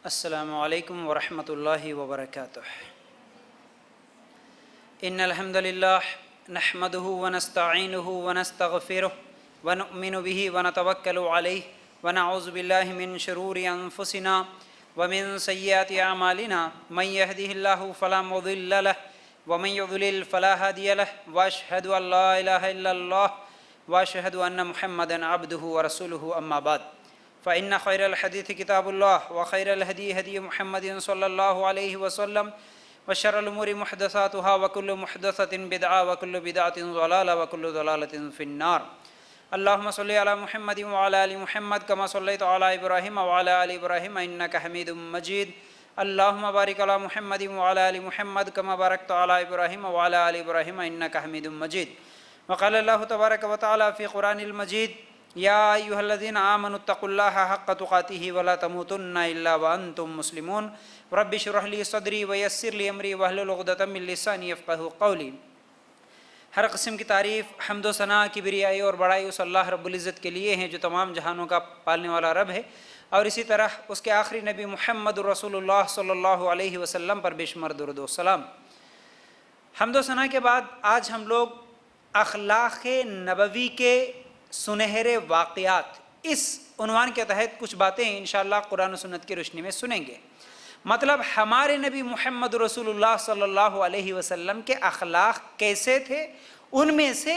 السلام علیکم ورحمۃ اللہ وبرکاتہ۔ ان الحمد للہ نحمده ونستعینه ونستغفره ونؤمن به ونتوکل علیہ ونعوذ باللہ من شرور انفسنا ومن سیئات اعمالنا من يهده الله فلا مضل له ومن يضلل فلا هادي له واشهد ان لا اله الا الله واشهد ان محمدا عبده ورسوله اما بعد فإن خير الحديث كتاب الله وخير الهدي هدي محمد صلى الله عليه وسلم وشر الأمور محدثاتها وكل محدثة بدعة وكل بدعة ضلالة وكل ضلالة في النار۔ اللهم صل على محمد وعلى آل محمد كما صليت على إبراهيم وعلى آل إبراهيم إنك حميد مجيد۔ اللهم بارك على محمد وعلى آل محمد كما باركت على إبراهيم وعلى آل إبراهيم إنك حميد مجيد۔ وقال الله تبارك وتعالى في قرآن المجيد: یا ایھا الذین آمنوا اتقوا اللہ حق تقاتہ ولا تموتن الا وانتم مسلمون۔ رب اشرح لی صدری ویسر لی امری واحلل عقدۃ من لسانی یفقہوا قولی۔ ہر قسم کی تعریف، حمد و ثنا، کبریائی اور بڑائی اس اللہ رب العزت کے لیے ہیں جو تمام جہانوں کا پالنے والا رب ہے، اور اسی طرح اس کے آخری نبی محمد رسول اللہ صلی اللہ علیہ وسلم پر بے شمار درود و سلام۔ حمد و ثنا کے بعد آج ہم لوگ اخلاق نبوی کے سنہرے واقعات اس عنوان کے تحت کچھ باتیں انشاءاللہ قرآن و سنت کی روشنی میں سنیں گے۔ مطلب ہمارے نبی محمد رسول اللہ صلی اللہ علیہ وسلم کے اخلاق کیسے تھے، ان میں سے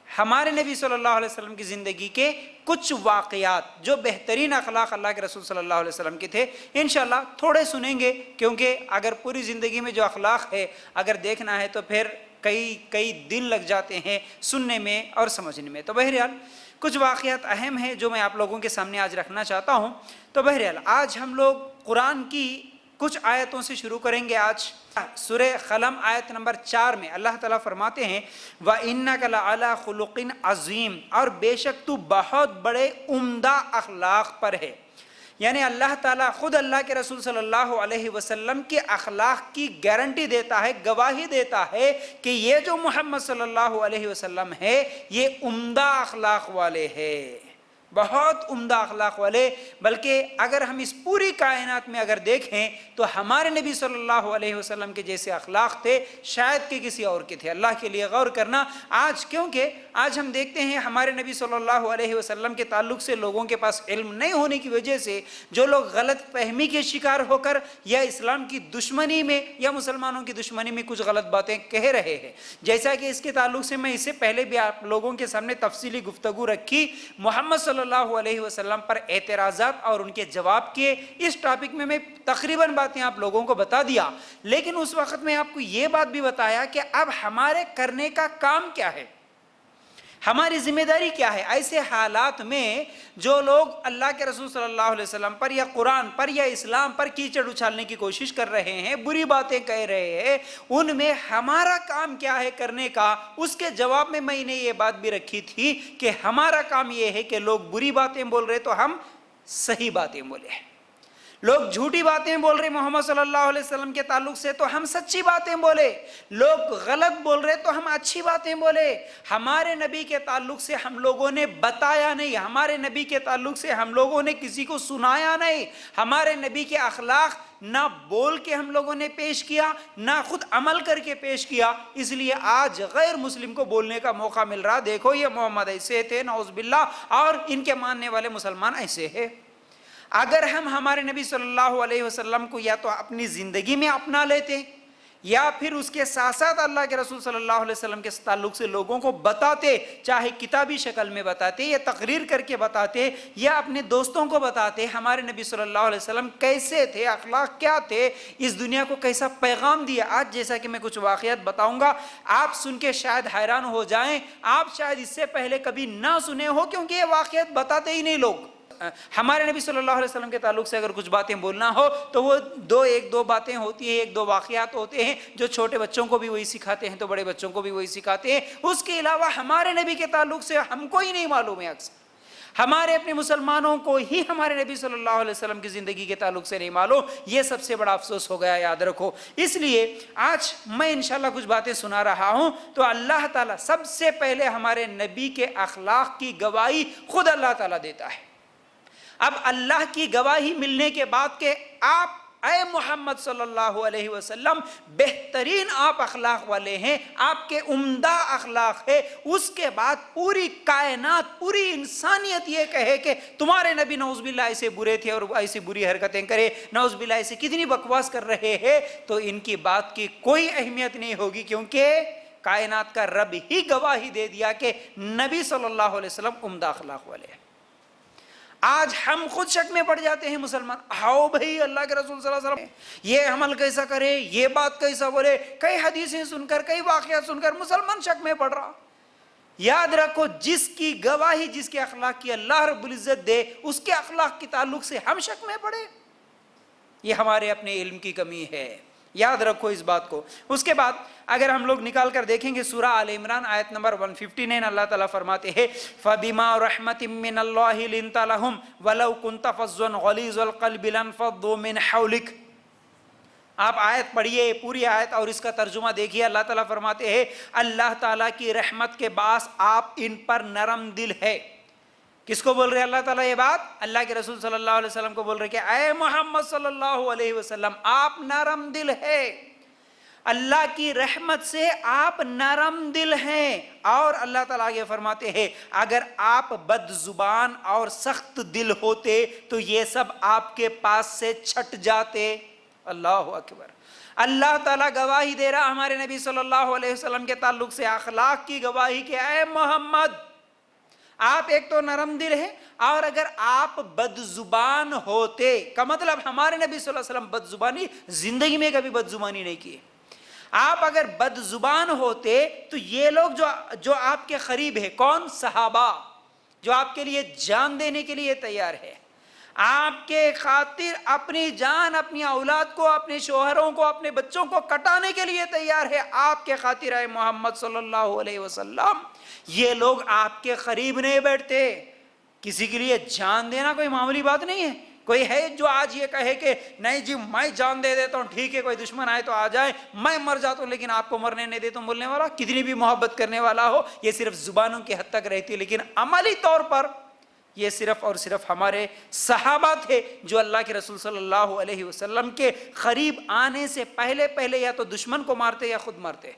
ہمارے نبی صلی اللہ علیہ وسلم کی زندگی کے کچھ واقعات جو بہترین اخلاق اللہ کے رسول صلی اللہ علیہ وسلم کے تھے، انشاءاللہ تھوڑے سنیں گے، کیونکہ اگر پوری زندگی میں جو اخلاق ہے اگر دیکھنا ہے تو پھر کئی دن لگ جاتے ہیں سننے میں اور سمجھنے میں۔ تو بہرحال کچھ واقعات اہم ہیں جو میں آپ لوگوں کے سامنے آج رکھنا چاہتا ہوں۔ تو بہرحال آج ہم لوگ قرآن کی کچھ آیتوں سے شروع کریں گے۔ آج سورہ قلم آیت نمبر 4 میں اللہ تعالیٰ فرماتے ہیں: وَإِنَّكَ لَعَلَىٰ خُلُقٍ عَظِيمٍ، اور بے شک تو بہت بڑے عمدہ اخلاق پر ہے۔ یعنی اللہ تعالیٰ خود اللہ کے رسول صلی اللہ علیہ وسلم کے اخلاق کی گارنٹی دیتا ہے، گواہی دیتا ہے کہ یہ جو محمد صلی اللہ علیہ وسلم ہے یہ عمدہ اخلاق والے ہیں، بہت عمدہ اخلاق والے۔ بلکہ اگر ہم اس پوری کائنات میں اگر دیکھیں تو ہمارے نبی صلی اللہ علیہ وسلم کے جیسے اخلاق تھے شاید کہ کسی اور کے تھے۔ اللہ کے لیے غور کرنا آج، کیونکہ آج ہم دیکھتے ہیں ہمارے نبی صلی اللہ علیہ وسلم کے تعلق سے لوگوں کے پاس علم نہیں ہونے کی وجہ سے جو لوگ غلط فہمی کے شکار ہو کر یا اسلام کی دشمنی میں یا مسلمانوں کی دشمنی میں کچھ غلط باتیں کہہ رہے ہیں، جیسا کہ اس کے تعلق سے میں اس سے پہلے بھی آپ لوگوں کے سامنے تفصیلی گفتگو رکھی، محمد صلی اللہ علیہ وسلم پر اعتراضات اور ان کے جواب کیے۔ اس ٹاپک میں تقریباً باتیں آپ لوگوں کو بتا دیا، لیکن اس وقت میں آپ کو یہ بات بھی بتایا کہ اب ہمارے کرنے کا کام کیا ہے، ہماری ذمہ داری کیا ہے۔ ایسے حالات میں جو لوگ اللہ کے رسول صلی اللہ علیہ وسلم پر یا قرآن پر یا اسلام پر کیچڑ اچھالنے کی کوشش کر رہے ہیں، بری باتیں کہہ رہے ہیں، ان میں ہمارا کام کیا ہے کرنے کا، اس کے جواب میں میں نے یہ بات بھی رکھی تھی کہ ہمارا کام یہ ہے کہ لوگ بری باتیں بول رہے تو ہم صحیح باتیں بولیں، لوگ جھوٹی باتیں بول رہے محمد صلی اللہ علیہ وسلم کے تعلق سے تو ہم سچی باتیں بولے، لوگ غلط بول رہے تو ہم اچھی باتیں بولے۔ ہمارے نبی کے تعلق سے ہم لوگوں نے بتایا نہیں، ہمارے نبی کے تعلق سے ہم لوگوں نے کسی کو سنایا نہیں، ہمارے نبی کے اخلاق نہ بول کے ہم لوگوں نے پیش کیا نہ خود عمل کر کے پیش کیا، اس لیے آج غیر مسلم کو بولنے کا موقع مل رہا، دیکھو یہ محمد ایسے تھے نعوذ باللہ، اور ان کے ماننے والے مسلمان ایسے ہیں۔ اگر ہم ہمارے نبی صلی اللہ علیہ وسلم کو یا تو اپنی زندگی میں اپنا لیتے یا پھر اس کے ساتھ ساتھ اللہ کے رسول صلی اللہ علیہ وسلم کے تعلق سے لوگوں کو بتاتے، چاہے کتابی شکل میں بتاتے یا تقریر کر کے بتاتے یا اپنے دوستوں کو بتاتے ہمارے نبی صلی اللہ علیہ وسلم کیسے تھے، اخلاق کیا تھے، اس دنیا کو کیسا پیغام دیا۔ آج جیسا کہ میں کچھ واقعات بتاؤں گا، آپ سن کے شاید حیران ہو جائیں، آپ شاید اس سے پہلے کبھی نہ سنے ہو، کیونکہ یہ واقعات بتاتے ہی نہیں لوگ۔ ہمارے نبی صلی اللہ علیہ وسلم کے تعلق سے اگر کچھ باتیں بولنا ہو تو وہ ایک دو باتیں ہوتی ہیں، ایک دو واقعات ہوتے ہیں جو چھوٹے بچوں کو بھی وہی سکھاتے ہیں تو بڑے بچوں کو بھی وہی سکھاتے ہیں۔ اس کے علاوہ ہمارے نبی کے تعلق سے ہم کو ہی نہیں معلوم ہے، اکثر ہمارے اپنے مسلمانوں کو ہی ہمارے نبی صلی اللہ علیہ وسلم کی زندگی کے تعلق سے نہیں معلوم۔ یہ سب سے بڑا افسوس ہو گیا، یاد رکھو۔ اس لیے آج میں انشاءاللہ کچھ باتیں سنا رہا ہوں تو اللہ تعالیٰ سب سے پہلے ہمارے نبی کے اخلاق کی گواہی خود اللہ تعالیٰ دیتا ہے۔ اب اللہ کی گواہی ملنے کے بعد کہ آپ اے محمد صلی اللہ علیہ وسلم بہترین آپ اخلاق والے ہیں، آپ کے عمدہ اخلاق ہے، اس کے بعد پوری کائنات، پوری انسانیت یہ کہے کہ تمہارے نبی نعوذ باللہ ایسے برے تھے اور ایسی بری حرکتیں کرے، نعوذ باللہ ایسے کتنی بکواس کر رہے ہیں، تو ان کی بات کی کوئی اہمیت نہیں ہوگی، کیونکہ کائنات کا رب ہی گواہی دے دیا کہ نبی صلی اللہ علیہ وسلم عمدہ اخلاق والے ہیں۔ آج ہم خود شک میں پڑ جاتے ہیں مسلمان، آؤ بھئی اللہ کے رسول صلی اللہ علیہ وسلم یہ عمل کیسا کرے، یہ بات کیسا بولے، کئی حدیثیں سن کر، کئی واقعات سن کر مسلمان شک میں پڑ رہا۔ یاد رکھو جس کی گواہی، جس کے اخلاق کی اللہ رب العزت دے، اس کے اخلاق کے تعلق سے ہم شک میں پڑے، یہ ہمارے اپنے علم کی کمی ہے، یاد رکھو اس بات کو۔ اس کے بعد اگر ہم لوگ نکال کر دیکھیں گے سورہ آل عمران آیت نمبر 159، اللہ تعالیٰ فرماتے ہیں فَبِمَا رَحْمَةٍ مِّنَ اللَّهِ لِنْتَ لَهُمْ وَلَوْ كُنْتَ فَظًّا غَلِيظَ الْقَلْبِ لَانفَضُّوا مِنْ حَوْلِكَ۔ آپ آیت پڑھیے پوری آیت اور اس کا ترجمہ دیکھیے۔ اللہ تعالیٰ فرماتے ہیں اللہ تعالیٰ کی رحمت کے باعث آپ ان پر نرم دل ہے۔ کس کو بول رہے اللہ تعالیٰ یہ بات؟ اللہ کے رسول صلی اللہ علیہ وسلم کو بول رہے کہ اے محمد صلی اللہ علیہ وسلم آپ نرم دل ہے، اللہ کی رحمت سے آپ نرم دل ہیں۔ اور اللہ تعالیٰ یہ فرماتے ہیں اگر آپ بد زبان اور سخت دل ہوتے تو یہ سب آپ کے پاس سے چھٹ جاتے۔ اللہ اکبر۔ اللہ تعالیٰ گواہی دے رہا ہمارے نبی صلی اللہ علیہ وسلم کے تعلق سے، اخلاق کی گواہی کہ اے محمد آپ ایک تو نرم دل ہیں، اور اگر آپ بد زبان ہوتے کا مطلب ہمارے نبی صلی اللہ علیہ وسلم بد زبانی زندگی میں کبھی بد زبانی نہیں کی۔ آپ اگر بد زبان ہوتے تو یہ لوگ جو آپ کے قریب ہے، کون؟ صحابہ، جو آپ کے لیے جان دینے کے لیے تیار ہے، آپ کے خاطر اپنی جان، اپنی اولاد کو، اپنے شوہروں کو، اپنے بچوں کو کٹانے کے لیے تیار ہے، آپ کے خاطر اے محمد صلی اللہ علیہ وسلم یہ لوگ آپ کے قریب نہیں بیٹھتے۔ کسی کے لیے جان دینا کوئی معمولی بات نہیں ہے۔ کوئی ہے جو آج یہ کہے کہ نہیں جی میں جان دے دیتا ہوں، ٹھیک ہے کوئی دشمن آئے تو آ جائے، میں مر جاتا ہوں لیکن آپ کو مرنے نہیں دیتا ہوں بولنے والا، کتنی بھی محبت کرنے والا ہو، یہ صرف زبانوں کی حد تک رہتی ہے، لیکن عملی طور پر یہ صرف اور صرف ہمارے صحابہ تھے جو اللہ کے رسول صلی اللہ علیہ وسلم کے قریب آنے سے پہلے یا تو دشمن کو مارتے یا خود مارتے۔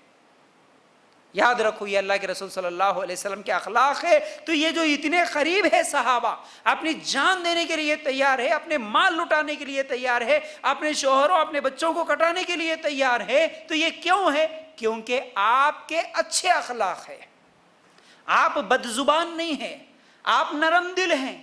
یاد رکھو یہ اللہ کے رسول صلی اللہ علیہ وسلم کے اخلاق ہے۔ تو یہ جو اتنے قریب ہے صحابہ، اپنی جان دینے کے لیے تیار ہے، اپنے مال لٹانے کے لیے تیار ہے، اپنے شوہروں اپنے بچوں کو کٹانے کے لیے تیار ہے، تو یہ کیوں ہے؟ کیونکہ آپ کے اچھے اخلاق ہے، آپ بد زبان نہیں ہیں، آپ نرم دل ہیں۔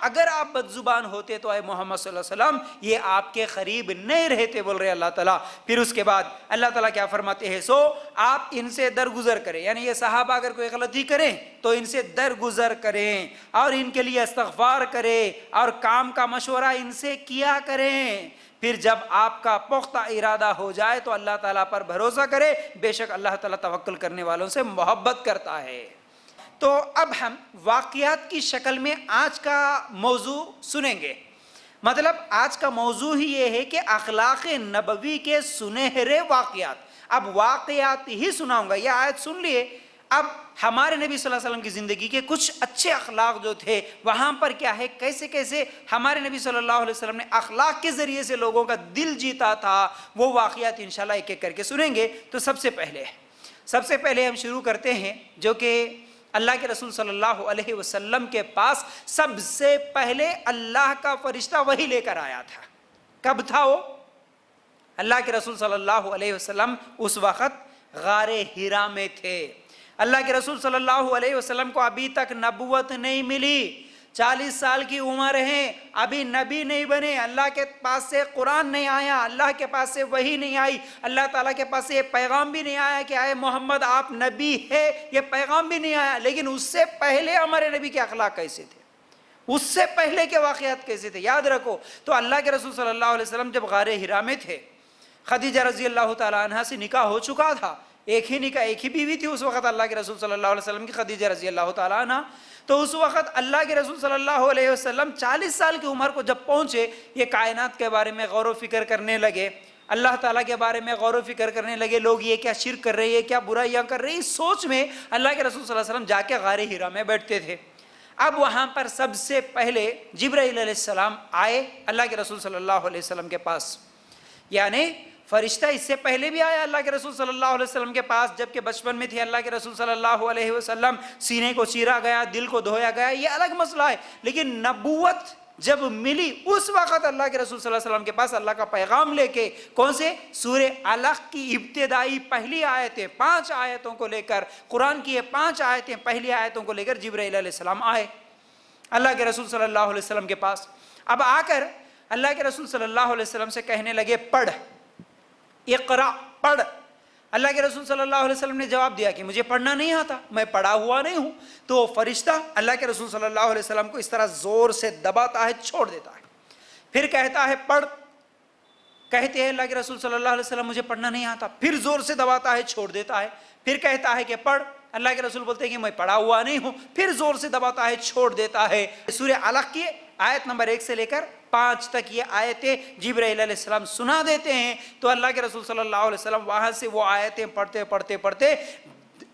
اگر آپ بد زبان ہوتے تو اے محمد صلی اللہ علیہ وسلم یہ آپ کے قریب نہیں رہتے، بول رہے اللہ تعالیٰ۔ پھر اس کے بعد اللہ تعالیٰ کیا فرماتے ہیں؟ سو آپ ان سے درگزر کریں، یعنی یہ صحابہ اگر کوئی غلطی کریں تو ان سے درگزر کریں اور ان کے لیے استغفار کریں اور کام کا مشورہ ان سے کیا کریں۔ پھر جب آپ کا پختہ ارادہ ہو جائے تو اللہ تعالیٰ پر بھروسہ کرے، بے شک اللہ تعالیٰ توکل کرنے والوں سے محبت کرتا ہے۔ تو اب ہم واقعات کی شکل میں آج کا موضوع سنیں گے۔ مطلب آج کا موضوع ہی یہ ہے کہ اخلاق نبوی کے سنہرے واقعات۔ اب واقعات ہی سناؤں گا، یہ آیت سن لیے، اب ہمارے نبی صلی اللہ علیہ وسلم کی زندگی کے کچھ اچھے اخلاق جو تھے وہاں پر کیا ہے، کیسے کیسے ہمارے نبی صلی اللہ علیہ وسلم نے اخلاق کے ذریعے سے لوگوں کا دل جیتا تھا، وہ واقعات انشاءاللہ ایک ایک کر کے سنیں گے۔ تو سب سے پہلے ہم شروع کرتے ہیں جو کہ اللہ کے رسول صلی اللہ علیہ وسلم کے پاس سب سے پہلے اللہ کا فرشتہ وہی لے کر آیا تھا۔ کب تھا وہ؟ اللہ کے رسول صلی اللہ علیہ وسلم اس وقت غار حرا میں تھے۔ اللہ کے رسول صلی اللہ علیہ وسلم کو ابھی تک نبوت نہیں ملی، 40 سال کی عمر ہے، ابھی نبی نہیں بنے، اللہ کے پاس سے قرآن نہیں آیا، اللہ کے پاس سے وحی نہیں آئی، اللہ تعالیٰ کے پاس سے یہ پیغام بھی نہیں آیا کہ اے محمد آپ نبی ہے، یہ پیغام بھی نہیں آیا۔ لیکن اس سے پہلے ہمارے نبی کے اخلاق کیسے تھے، اس سے پہلے کے واقعات کیسے تھے، یاد رکھو۔ تو اللہ کے رسول صلی اللہ علیہ وسلم جب غار حرا میں تھے، خدیجہ رضی اللہ تعالیٰ عنہ سے نکاح ہو چکا تھا، ایک ہی بیوی تھی اس وقت اللہ کے رسول صلی اللہ علیہ وسلم کی، خدیجہ رضی اللہ تعالیٰ عنہ۔ تو اس وقت اللہ کے رسول صلی اللہ علیہ وسلم 40 سال کی عمر کو جب پہنچے، یہ کائنات کے بارے میں غور و فکر کرنے لگے، اللہ تعالیٰ کے بارے میں غور و فکر کرنے لگے، لوگ یہ کیا شرک کر رہے ہیں، کیا برائیاں کر رہے ہیں، اس سوچ میں اللہ کے رسول صلی اللہ علیہ وسلم جا کے غار حرا میں بیٹھتے تھے۔ اب وہاں پر سب سے پہلے جبرائیل علیہ السلام آئے اللہ کے رسول صلی اللہ علیہ وسلم کے پاس، یعنی فرشتہ اس سے پہلے بھی آیا اللہ کے رسول صلی اللہ علیہ وسلم کے پاس، جبکہ بچپن میں تھے اللہ کے رسول صلی اللہ علیہ وسلم، سینے کو چیرا گیا، دل کو دھویا گیا، یہ الگ مسئلہ ہے، لیکن نبوت جب ملی اس وقت اللہ کے رسول صلی اللہ علیہ وسلم کے پاس اللہ کا پیغام لے کے، کون سے؟ سورہ علق کی ابتدائی پہلی آیتیں 5 آیتوں کو لے کر، قرآن کی یہ 5 آیتیں پہلی آیتوں کو لے کر جبرائیل علیہ السلام آئے اللہ کے رسول صلی اللہ علیہ وسلم کے پاس۔ اب آ کر اللہ کے رسول صلی اللہ علیہ وسلم سے کہنے لگے پڑھ، اقرا، پڑھ۔ اللہ کے رسول صلی اللہ علیہ وسلم نے جواب دیا کہ مجھے پڑھنا نہیں آتا، میں پڑھا ہوا نہیں ہوں۔ تو فرشتہ اللہ کے رسول صلی اللہ علیہ وسلم کو اس طرح زور سے دباتا ہے، چھوڑ دیتا ہے، پھر کہتا ہے پڑھ، کہتے ہیں اللہ کے رسول صلی اللہ علیہ وسلم مجھے پڑھنا نہیں آتا، پھر زور سے دباتا ہے، چھوڑ دیتا ہے، پھر کہتا ہے کہ پڑھ، اللہ کے رسول بولتے ہیں کہ میں پڑھا ہوا نہیں ہوں، پھر زور سے دباتا ہے، چھوڑ دیتا ہے۔ سورہ علق کی آیت نمبر 1 سے لے کر 5 تک یہ آیتیں جبرائیل علیہ السلام سنا دیتے ہیں، تو اللہ کے رسول صلی اللہ علیہ وسلم وہاں سے وہ آیتیں پڑھتے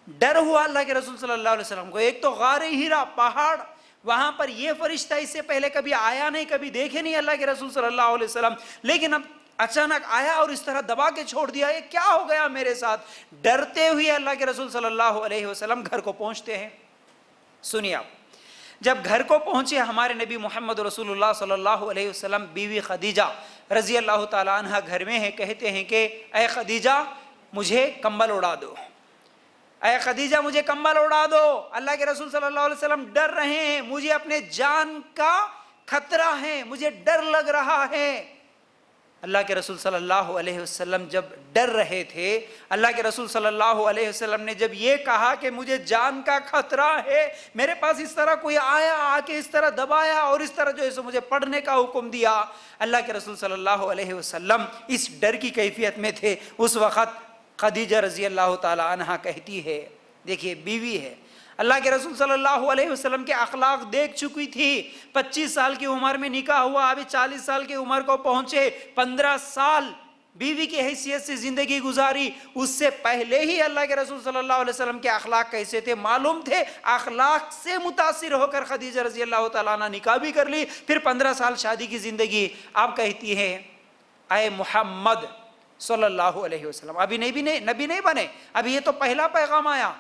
ڈر ہوا اللہ کے رسول صلی اللہ علیہ وسلم کو۔ ایک تو غار ہیرا پہاڑ، وہاں پر یہ فرشتہ اس سے پہلے کبھی آیا نہیں، کبھی دیکھے نہیں اللہ کے رسول صلی اللہ علیہ وسلم، لیکن اب اچانک آیا اور اس طرح دبا کے چھوڑ دیا، یہ کیا ہو گیا میرے ساتھ؟ ڈرتے ہوئے اللہ کے رسول صلی اللہ علیہ وسلم گھر کو پہنچتے ہیں۔ سنیے آپ، جب گھر کو پہنچے ہمارے نبی محمد رسول اللہ صلی اللہ علیہ وسلم، بیوی خدیجہ رضی اللہ تعالیٰ عنہ گھر میں ہیں، کہتے ہیں کہ اے خدیجہ مجھے کمبل اڑا دو، اے خدیجہ مجھے کمبل اڑا دو۔ اللہ کے رسول صلی اللہ علیہ وسلم ڈر رہے ہیں، مجھے اپنے جان کا خطرہ ہے، مجھے ڈر لگ رہا ہے۔ اللہ کے رسول صلی اللہ علیہ وسلم جب ڈر رہے تھے، اللہ کے رسول صلی اللہ علیہ وسلم نے جب یہ کہا کہ مجھے جان کا خطرہ ہے، میرے پاس اس طرح کوئی آیا، آ کے اس طرح دبایا اور اس طرح جو ہے سو مجھے پڑھنے کا حکم دیا، اللہ کے رسول صلی اللہ علیہ وسلم اس ڈر کی کیفیت میں تھے۔ اس وقت خدیجہ رضی اللہ تعالی عنہا کہتی ہے، دیکھیے بیوی ہے، اللہ کے رسول صلی اللہ علیہ وسلم کے اخلاق دیکھ چکی تھی، 25 سال کی عمر میں نکاح ہوا، ابھی 40 سال کی عمر کو پہنچے، 15 سال بیوی کی حیثیت سے زندگی گزاری، اس سے پہلے ہی اللہ کے رسول صلی اللہ علیہ وسلم کے اخلاق کیسے تھے معلوم تھے، اخلاق سے متاثر ہو کر خدیجہ رضی اللہ تعالیٰ عنہ نکاح بھی کر لی، پھر 15 سال شادی کی زندگی۔ آپ کہتی ہیں اے محمد صلی اللہ علیہ وسلم، ابھی نبی نہیں بنے، ابھی یہ تو پہلا پیغام آیا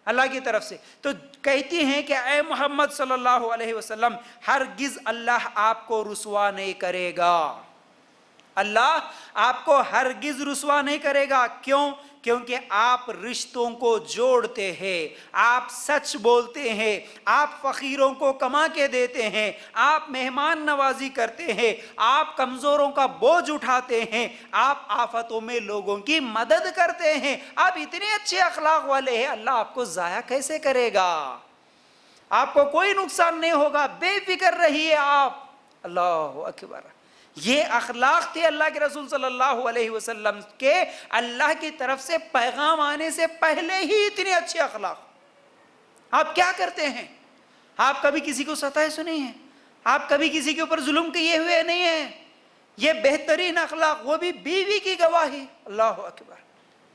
اللہ کی طرف سے، تو کہتی ہیں کہ اے محمد صلی اللہ علیہ وسلم ہرگز اللہ آپ کو رسوا نہیں کرے گا، اللہ آپ کو ہرگز رسوا نہیں کرے گا۔ کیوں؟ کیونکہ آپ رشتوں کو جوڑتے ہیں، آپ سچ بولتے ہیں، آپ فقیروں کو کما کے دیتے ہیں، آپ مہمان نوازی کرتے ہیں، آپ کمزوروں کا بوجھ اٹھاتے ہیں، آپ آفتوں میں لوگوں کی مدد کرتے ہیں، آپ اتنے اچھے اخلاق والے ہیں، اللہ آپ کو ضائع کیسے کرے گا؟ آپ کو کوئی نقصان نہیں ہوگا، بے فکر رہیے آپ۔ اللہ اکبر، یہ اخلاق تھے اللہ کے رسول صلی اللہ علیہ وسلم کے، اللہ کی طرف سے پیغام آنے سے پہلے ہی اتنے اچھے اخلاق۔ آپ کیا کرتے ہیں؟ آپ کبھی کسی کو ستائے سنے ہیں؟ آپ کبھی کسی کے اوپر ظلم کیے ہوئے نہیں ہیں؟ یہ بہترین اخلاق، وہ بھی بیوی کی گواہی، اللہ اکبر،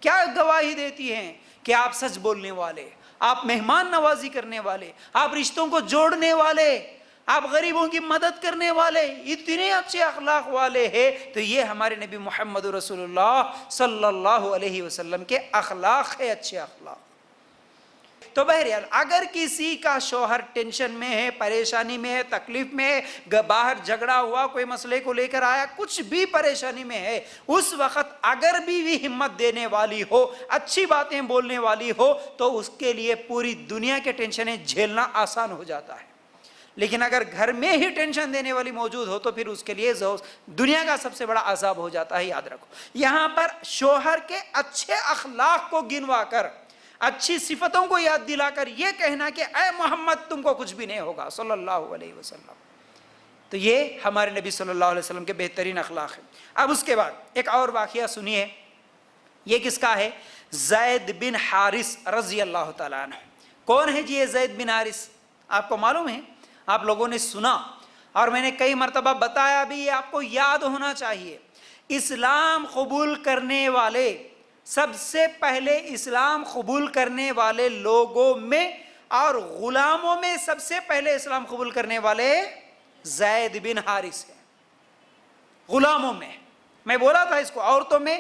کیا گواہی دیتی ہیں کہ آپ سچ بولنے والے، آپ مہمان نوازی کرنے والے، آپ رشتوں کو جوڑنے والے، آپ غریبوں کی مدد کرنے والے، اتنے اچھے اخلاق والے ہیں۔ تو یہ ہمارے نبی محمد رسول اللہ صلی اللہ علیہ وسلم کے اخلاق ہے، اچھے اخلاق۔ تو بہرحال اگر کسی کا شوہر ٹینشن میں ہے، پریشانی میں ہے، تکلیف میں ہے، باہر جھگڑا ہوا، کوئی مسئلے کو لے کر آیا، کچھ بھی پریشانی میں ہے، اس وقت اگر بیوی ہمت دینے والی ہو، اچھی باتیں بولنے والی ہو، تو اس کے لیے پوری دنیا کے ٹینشنیں جھیلنا آسان ہو جاتا ہے۔ لیکن اگر گھر میں ہی ٹینشن دینے والی موجود ہو تو پھر اس کے لیے دنیا کا سب سے بڑا عذاب ہو جاتا ہے، یاد رکھو۔ یہاں پر شوہر کے اچھے اخلاق کو گنوا کر، اچھی صفتوں کو یاد دلا کر یہ کہنا کہ اے محمد تم کو کچھ بھی نہیں ہوگا صلی اللہ علیہ وسلم، تو یہ ہمارے نبی صلی اللہ علیہ وسلم کے بہترین اخلاق ہیں۔ اب اس کے بعد ایک اور واقعہ سنیے، یہ کس کا ہے؟ زید بن حارث رضی اللہ تعالیٰ عنہ۔ کون ہے جی یہ زید بن حارث؟ آپ کو معلوم ہے، آپ لوگوں نے سنا اور میں نے کئی مرتبہ بتایا بھی، یہ آپ کو یاد ہونا چاہیے۔ اسلام قبول کرنے والے، سب سے پہلے اسلام قبول کرنے والے لوگوں میں اور غلاموں میں سب سے پہلے اسلام قبول کرنے والے زید بن حارث ہیں. غلاموں میں بولا تھا اس کو. عورتوں میں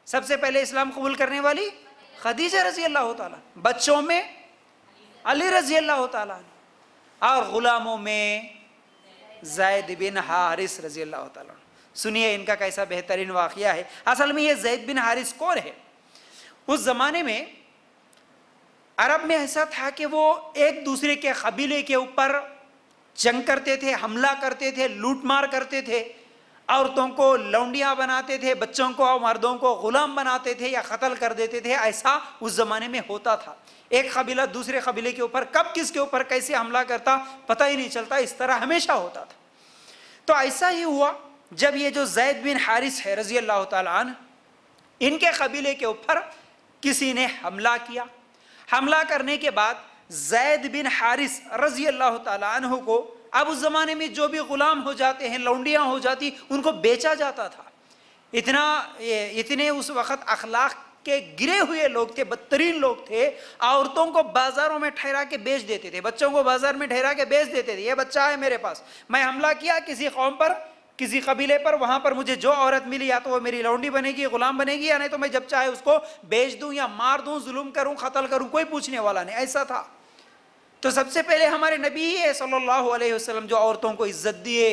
سب سے پہلے اسلام قبول کرنے والی خدیجہ رضی اللہ تعالیٰ, بچوں میں علی رضی اللہ تعالیٰ, اور غلاموں میں زید بن حارث رضی اللہ تعالیٰ. سنیے ان کا کیسا بہترین واقعہ ہے. اصل میں یہ زید بن حارث کون ہے؟ اس زمانے میں عرب میں ایسا تھا کہ وہ ایک دوسرے کے قبیلے کے اوپر جنگ کرتے تھے, حملہ کرتے تھے, لوٹ مار کرتے تھے, عورتوں کو لونڈیاں بناتے تھے, بچوں کو اور مردوں کو غلام بناتے تھے یا قتل کر دیتے تھے. ایسا اس زمانے میں ہوتا تھا. ایک قبیلہ دوسرے قبیلے کے اوپر کب کس کے اوپر کیسے حملہ کرتا پتہ ہی نہیں چلتا. اس طرح ہمیشہ ہوتا تھا. تو ایسا ہی ہوا جب یہ جو زید بن حارث ہے رضی اللہ تعالیٰ عنہ, ان کے قبیلے کے اوپر کسی نے حملہ کیا. حملہ کرنے کے بعد زید بن حارث رضی اللہ تعالیٰ عنہ کو, اب اس زمانے میں جو بھی غلام ہو جاتے ہیں, لونڈیاں ہو جاتی, ان کو بیچا جاتا تھا. اتنے اس وقت اخلاق کے گرے ہوئے لوگ تھے, بدترین لوگ تھے. عورتوں کو بازاروں میں ٹھہرا کے بیچ دیتے تھے, بچوں کو بازار میں ٹھہرا کے بیچ دیتے تھے. یہ بچہ ہے میرے پاس, میں حملہ کیا کسی قوم پر, کسی قبیلے پر, وہاں پر مجھے جو عورت ملی یا تو وہ میری لونڈی بنے گی, غلام بنے گی, یا نہیں تو میں جب چاہے اس کو بیچ دوں یا مار دوں, ظلم کروں, قتل کروں, کوئی پوچھنے والا نہیں. ایسا تھا. تو سب سے پہلے ہمارے نبی صلی اللہ علیہ وسلم جو عورتوں کو عزت دیے,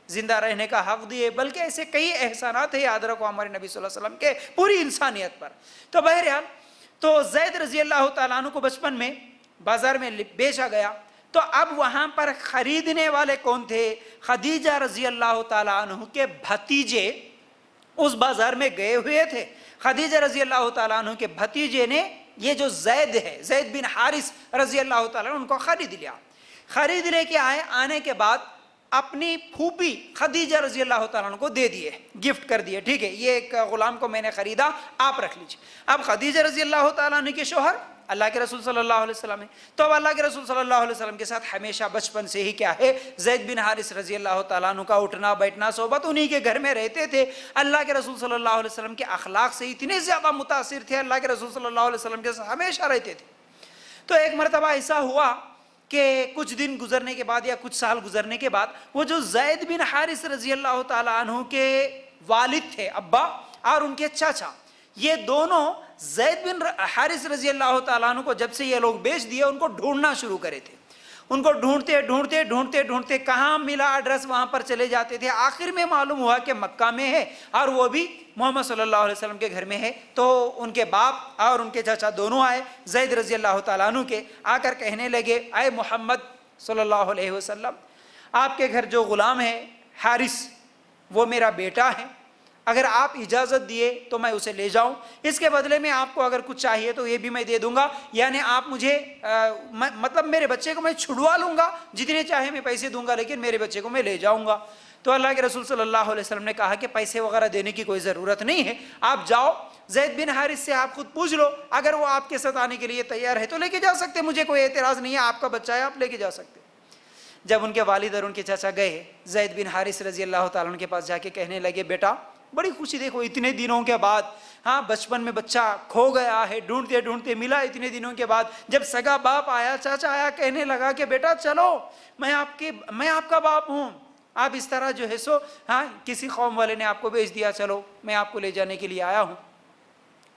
زندہ رہنے کا حق دیے, بلکہ ایسے کئی احسانات ہیں یاد رکھو ہمارے نبی صلی اللہ علیہ وسلم کے پوری انسانیت پر. تو بہرحال تو زید رضی اللہ تعالیٰ عنہ کو بچپن میں بازار میں بیچا گیا. تو اب وہاں پر خریدنے والے کون تھے؟ خدیجہ رضی اللہ تعالیٰ عنہ کے بھتیجے اس بازار میں گئے ہوئے تھے. خدیجہ رضی اللہ تعالیٰ عنہ کے بھتیجے نے یہ جو زید ہے, زید بن حارث رضی اللہ تعالیٰ عنہ, ان کو خرید لیا. خرید لے کے آنے کے بعد اپنی پھوپھی خدیجہ رضی اللہ تعالیٰ عنہ کو دے دیے, گفٹ کر دیے. ٹھیک ہے, یہ ایک غلام کو میں نے خریدا, آپ رکھ لیجیے. اب خدیجہ رضی اللہ تعالیٰ عنہ کے شوہر اللہ کے رسول صلی اللہ علیہ وسلم ہے. تو اب اللہ کے رسول صلی اللہ علیہ وسلم کے ساتھ ہمیشہ بچپن سے ہی کیا ہے, زید بن حارث رضی اللہ تعالیٰ عنہ کا اٹھنا بیٹھنا, صحبت, انہی کے گھر میں رہتے تھے. اللہ کے رسول صلی اللہ علیہ وسلم کے اخلاق سے اتنے زیادہ متاثر تھے, اللہ کے رسول صلی اللہ علیہ وسلم کے ساتھ ہمیشہ رہتے تھے. تو ایک مرتبہ ایسا ہوا کہ کچھ دن گزرنے کے بعد یا کچھ سال گزرنے کے بعد وہ جو زید بن حارث رضی اللہ تعالیٰ عنہ کے والد تھے, ابا, اور ان کے چاچا, یہ دونوں زید بن حارث رضی اللہ تعالیٰ عنہ کو جب سے یہ لوگ بیچ دیے, ان کو ڈھونڈنا شروع کرے تھے. ان کو ڈھونڈتے ڈھونڈتے ڈھونڈتے ڈھونڈتے کہاں ملا ایڈریس, وہاں پر چلے جاتے تھے. آخر میں معلوم ہوا کہ مکہ میں ہے اور وہ بھی محمد صلی اللہ علیہ وسلم کے گھر میں ہے. تو ان کے باپ اور ان کے چاچا دونوں آئے زید رضی اللہ تعالیٰ عنہ کے, آ کر کہنے لگے, اے محمد صلی اللہ علیہ وسلم, آپ کے گھر جو غلام ہے حارث, وہ میرا بیٹا ہے, اگر آپ اجازت دیے تو میں اسے لے جاؤں, اس کے بدلے میں آپ کو اگر کچھ چاہیے تو یہ بھی میں دے دوں گا, یعنی آپ مجھے مطلب میرے بچے کو میں چھڑوا لوں گا, جتنے چاہے میں پیسے دوں گا, لیکن میرے بچے کو میں لے جاؤں گا. تو اللہ کے رسول صلی اللہ علیہ وسلم نے کہا کہ پیسے وغیرہ دینے کی کوئی ضرورت نہیں ہے, آپ جاؤ زید بن حارث سے آپ خود پوچھ لو, اگر وہ آپ کے ساتھ آنے کے لیے تیار ہے تو لے کے جا سکتے, مجھے کوئی اعتراض نہیں ہے, آپ کا بچہ ہے, آپ لے کے جا سکتے. جب ان کے والد اور ان کے چاچا گئے زید بن حارث رضی اللہ تعالیٰ عنہ کے پاس, جا کے کہنے لگے, بیٹا بڑی خوشی, دیکھو اتنے دنوں کے بعد, ہاں بچپن میں بچہ کھو گیا ہے, ڈھونڈتے ڈھونڈتے ملا اتنے دنوں کے بعد. جب سگا باپ آیا, چاچا آیا, کہنے لگا کہ بیٹا چلو, میں آپ کا باپ ہوں, آپ اس طرح جو ہے سو, ہاں کسی قوم والے نے آپ کو بھیج دیا, چلو میں آپ کو لے جانے کے لیے آیا ہوں.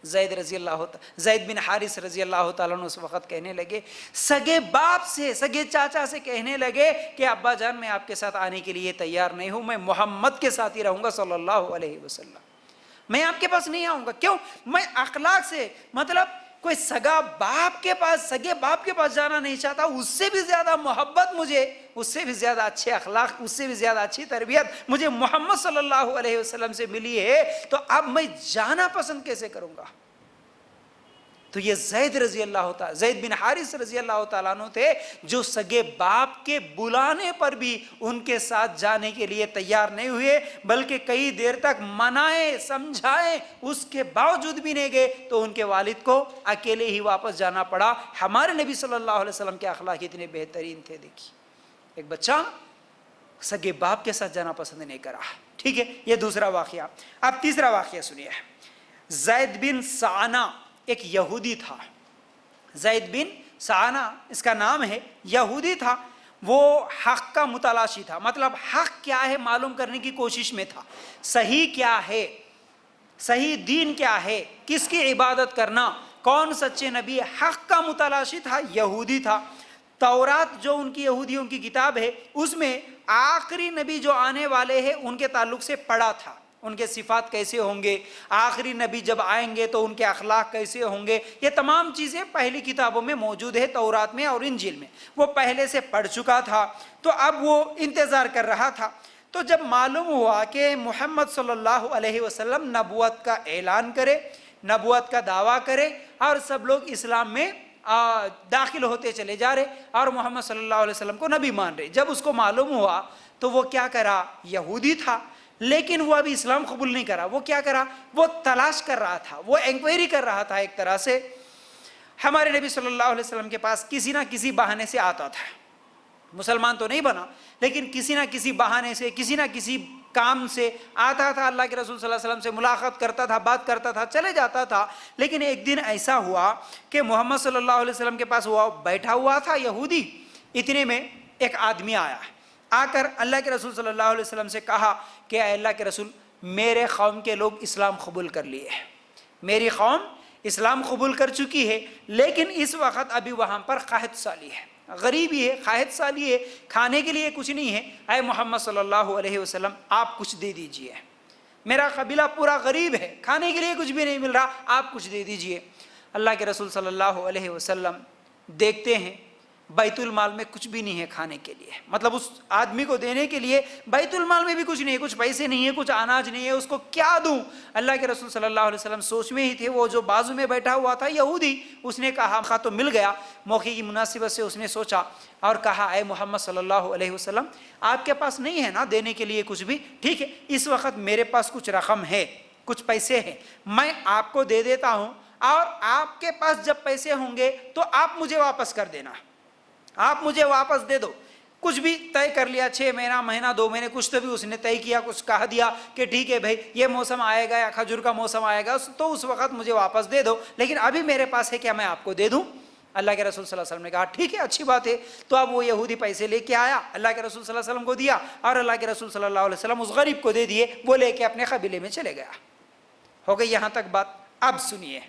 زید بن حارث رضی اللہ تعالیٰ عنہ اس وقت کہنے لگے, سگے باپ سے, سگے چاچا سے کہنے لگے کہ ابا جان میں آپ کے ساتھ آنے کے لیے تیار نہیں ہوں, میں محمد کے ساتھ ہی رہوں گا صلی اللہ علیہ وسلم, میں آپ کے پاس نہیں آؤں گا. کیوں؟ میں اخلاق سے, مطلب کوئی سگا باپ کے پاس, سگے باپ کے پاس جانا نہیں چاہتا, اس سے بھی زیادہ محبت مجھے, اس سے بھی زیادہ اچھے اخلاق, اس سے بھی زیادہ اچھی تربیت مجھے محمد صلی اللہ علیہ وسلم سے ملی ہے, تو اب میں جانا پسند کیسے کروں گا. تو یہ زید بن حارث رضی اللہ تعالیٰ عنہ تھے جو سگے باپ کے بلانے پر بھی ان کے ساتھ جانے کے لیے تیار نہیں ہوئے, بلکہ کئی دیر تک منائے سمجھائے, اس کے باوجود بھی نہیں گئے, تو ان کے والد کو اکیلے ہی واپس جانا پڑا. ہمارے نبی صلی اللہ علیہ وسلم کے اخلاق اتنے بہترین تھے. دیکھیے, ایک بچہ سگے باپ کے ساتھ جانا پسند نہیں کرا. ٹھیک ہے, یہ دوسرا واقعہ. اب تیسرا واقعہ سنیے. زید بن سعانہ ایک یہودی تھا, زید بن سعانہ اس کا نام ہے، یہودی تھا، وہ حق کا متلاشی تھا، مطلب حق کیا ہے معلوم کرنے کی کوشش میں تھا، صحیح کیا ہے، صحیح دین کیا ہے، کس کی عبادت کرنا، کون سچے نبی، حق کا متلاشی تھا، یہودی تھا۔ تورات جو ان کی یہودیوں کی کتاب ہے، اس میں آخری نبی جو آنے والے ہیں ان کے تعلق سے پڑھا تھا، ان کے صفات کیسے ہوں گے، آخری نبی جب آئیں گے تو ان کے اخلاق کیسے ہوں گے، یہ تمام چیزیں پہلی کتابوں میں موجود ہے، تورات میں اور انجیل میں، وہ پہلے سے پڑھ چکا تھا، تو اب وہ انتظار کر رہا تھا۔ تو جب معلوم ہوا کہ محمد صلی اللہ علیہ وسلم نبوت کا اعلان کرے، نبوت کا دعویٰ کرے، اور سب لوگ اسلام میں داخل ہوتے چلے جا رہے اور محمد صلی اللہ علیہ وسلم کو نبی مان رہے، جب اس کو معلوم ہوا تو وہ کیا کرا، یہودی تھا لیکن وہ ابھی اسلام قبول نہیں کرا، وہ کیا کرا، وہ تلاش کر رہا تھا، وہ انکوائری کر رہا تھا ایک طرح سے۔ ہمارے نبی صلی اللہ علیہ وسلم کے پاس کسی نہ کسی بہانے سے آتا تھا، مسلمان تو نہیں بنا لیکن کسی نہ کسی بہانے سے، کسی نہ کسی کام سے آتا تھا، اللہ کے رسول صلی اللہ علیہ وسلم سے ملاقات کرتا تھا، بات کرتا تھا، چلے جاتا تھا۔ لیکن ایک دن ایسا ہوا کہ محمد صلی اللہ علیہ وسلم کے پاس وہ بیٹھا ہوا تھا یہودی، اتنے میں ایک آدمی آیا، آ کر اللہ کے رسول صلی اللہ علیہ وسلم سے کہا کہ اے اللہ کے رسول، میرے قوم کے لوگ اسلام قبول کر لیے ہیں، میری قوم اسلام قبول کر چکی ہے، لیکن اس وقت ابھی وہاں پر قحط سالی ہے، غریبی ہے، قحط سالی ہے، کھانے کے لیے کچھ نہیں ہے، اے محمد صلی اللہ علیہ وسلم آپ کچھ دے دیجئے، میرا قبیلہ پورا غریب ہے، کھانے کے لیے کچھ بھی نہیں مل رہا، آپ کچھ دے دیجئے۔ اللہ کے رسول صلی اللہ علیہ وسلم دیکھتے ہیں بیت المال میں کچھ بھی نہیں ہے کھانے کے لیے، مطلب اس آدمی کو دینے کے لیے بیت المال میں بھی کچھ نہیں ہے، کچھ پیسے نہیں ہے، کچھ اناج نہیں ہے، اس کو کیا دوں۔ اللہ کے رسول صلی اللہ علیہ وسلم سوچ میں ہی تھے، وہ جو بازو میں بیٹھا ہوا تھا یہودی، اس نے کہا خواہ تو مل گیا، موقع کی مناسبت سے اس نے سوچا اور کہا اے محمد صلی اللہ علیہ وسلم، آپ کے پاس نہیں ہے نا دینے کے لیے کچھ بھی، ٹھیک ہے اس وقت میرے پاس کچھ رقم ہے، کچھ پیسے ہیں، میں آپ کو دے دیتا ہوں، اور آپ کے پاس جب پیسے ہوں گے تو آپ مجھے واپس کر دینا، آپ مجھے واپس دے دو۔ کچھ بھی طے کر لیا، 6 مہینہ، مہینہ 2 مہینے، کچھ تو بھی اس نے طے کیا، کچھ کہہ دیا کہ ٹھیک ہے بھائی یہ موسم آئے گا یا کھجور کا موسم آئے گا تو اس وقت مجھے واپس دے دو، لیکن ابھی میرے پاس ہے کیا میں آپ کو دے دوں۔ اللہ کے رسول صلی اللہ علیہ وسلم نے کہا ٹھیک ہے اچھی بات ہے، تو اب وہ یہودی پیسے لے کے آیا، اللہ کے رسول صلی اللہ علیہ وسلم کو دیا، اور اللہ کے رسول صلی اللہ علیہ وسلم اس غریب کو دے دیے، وہ لے کے اپنے قبیلے میں چلے گیا۔ ہو گئی یہاں تک بات۔ اب سنیے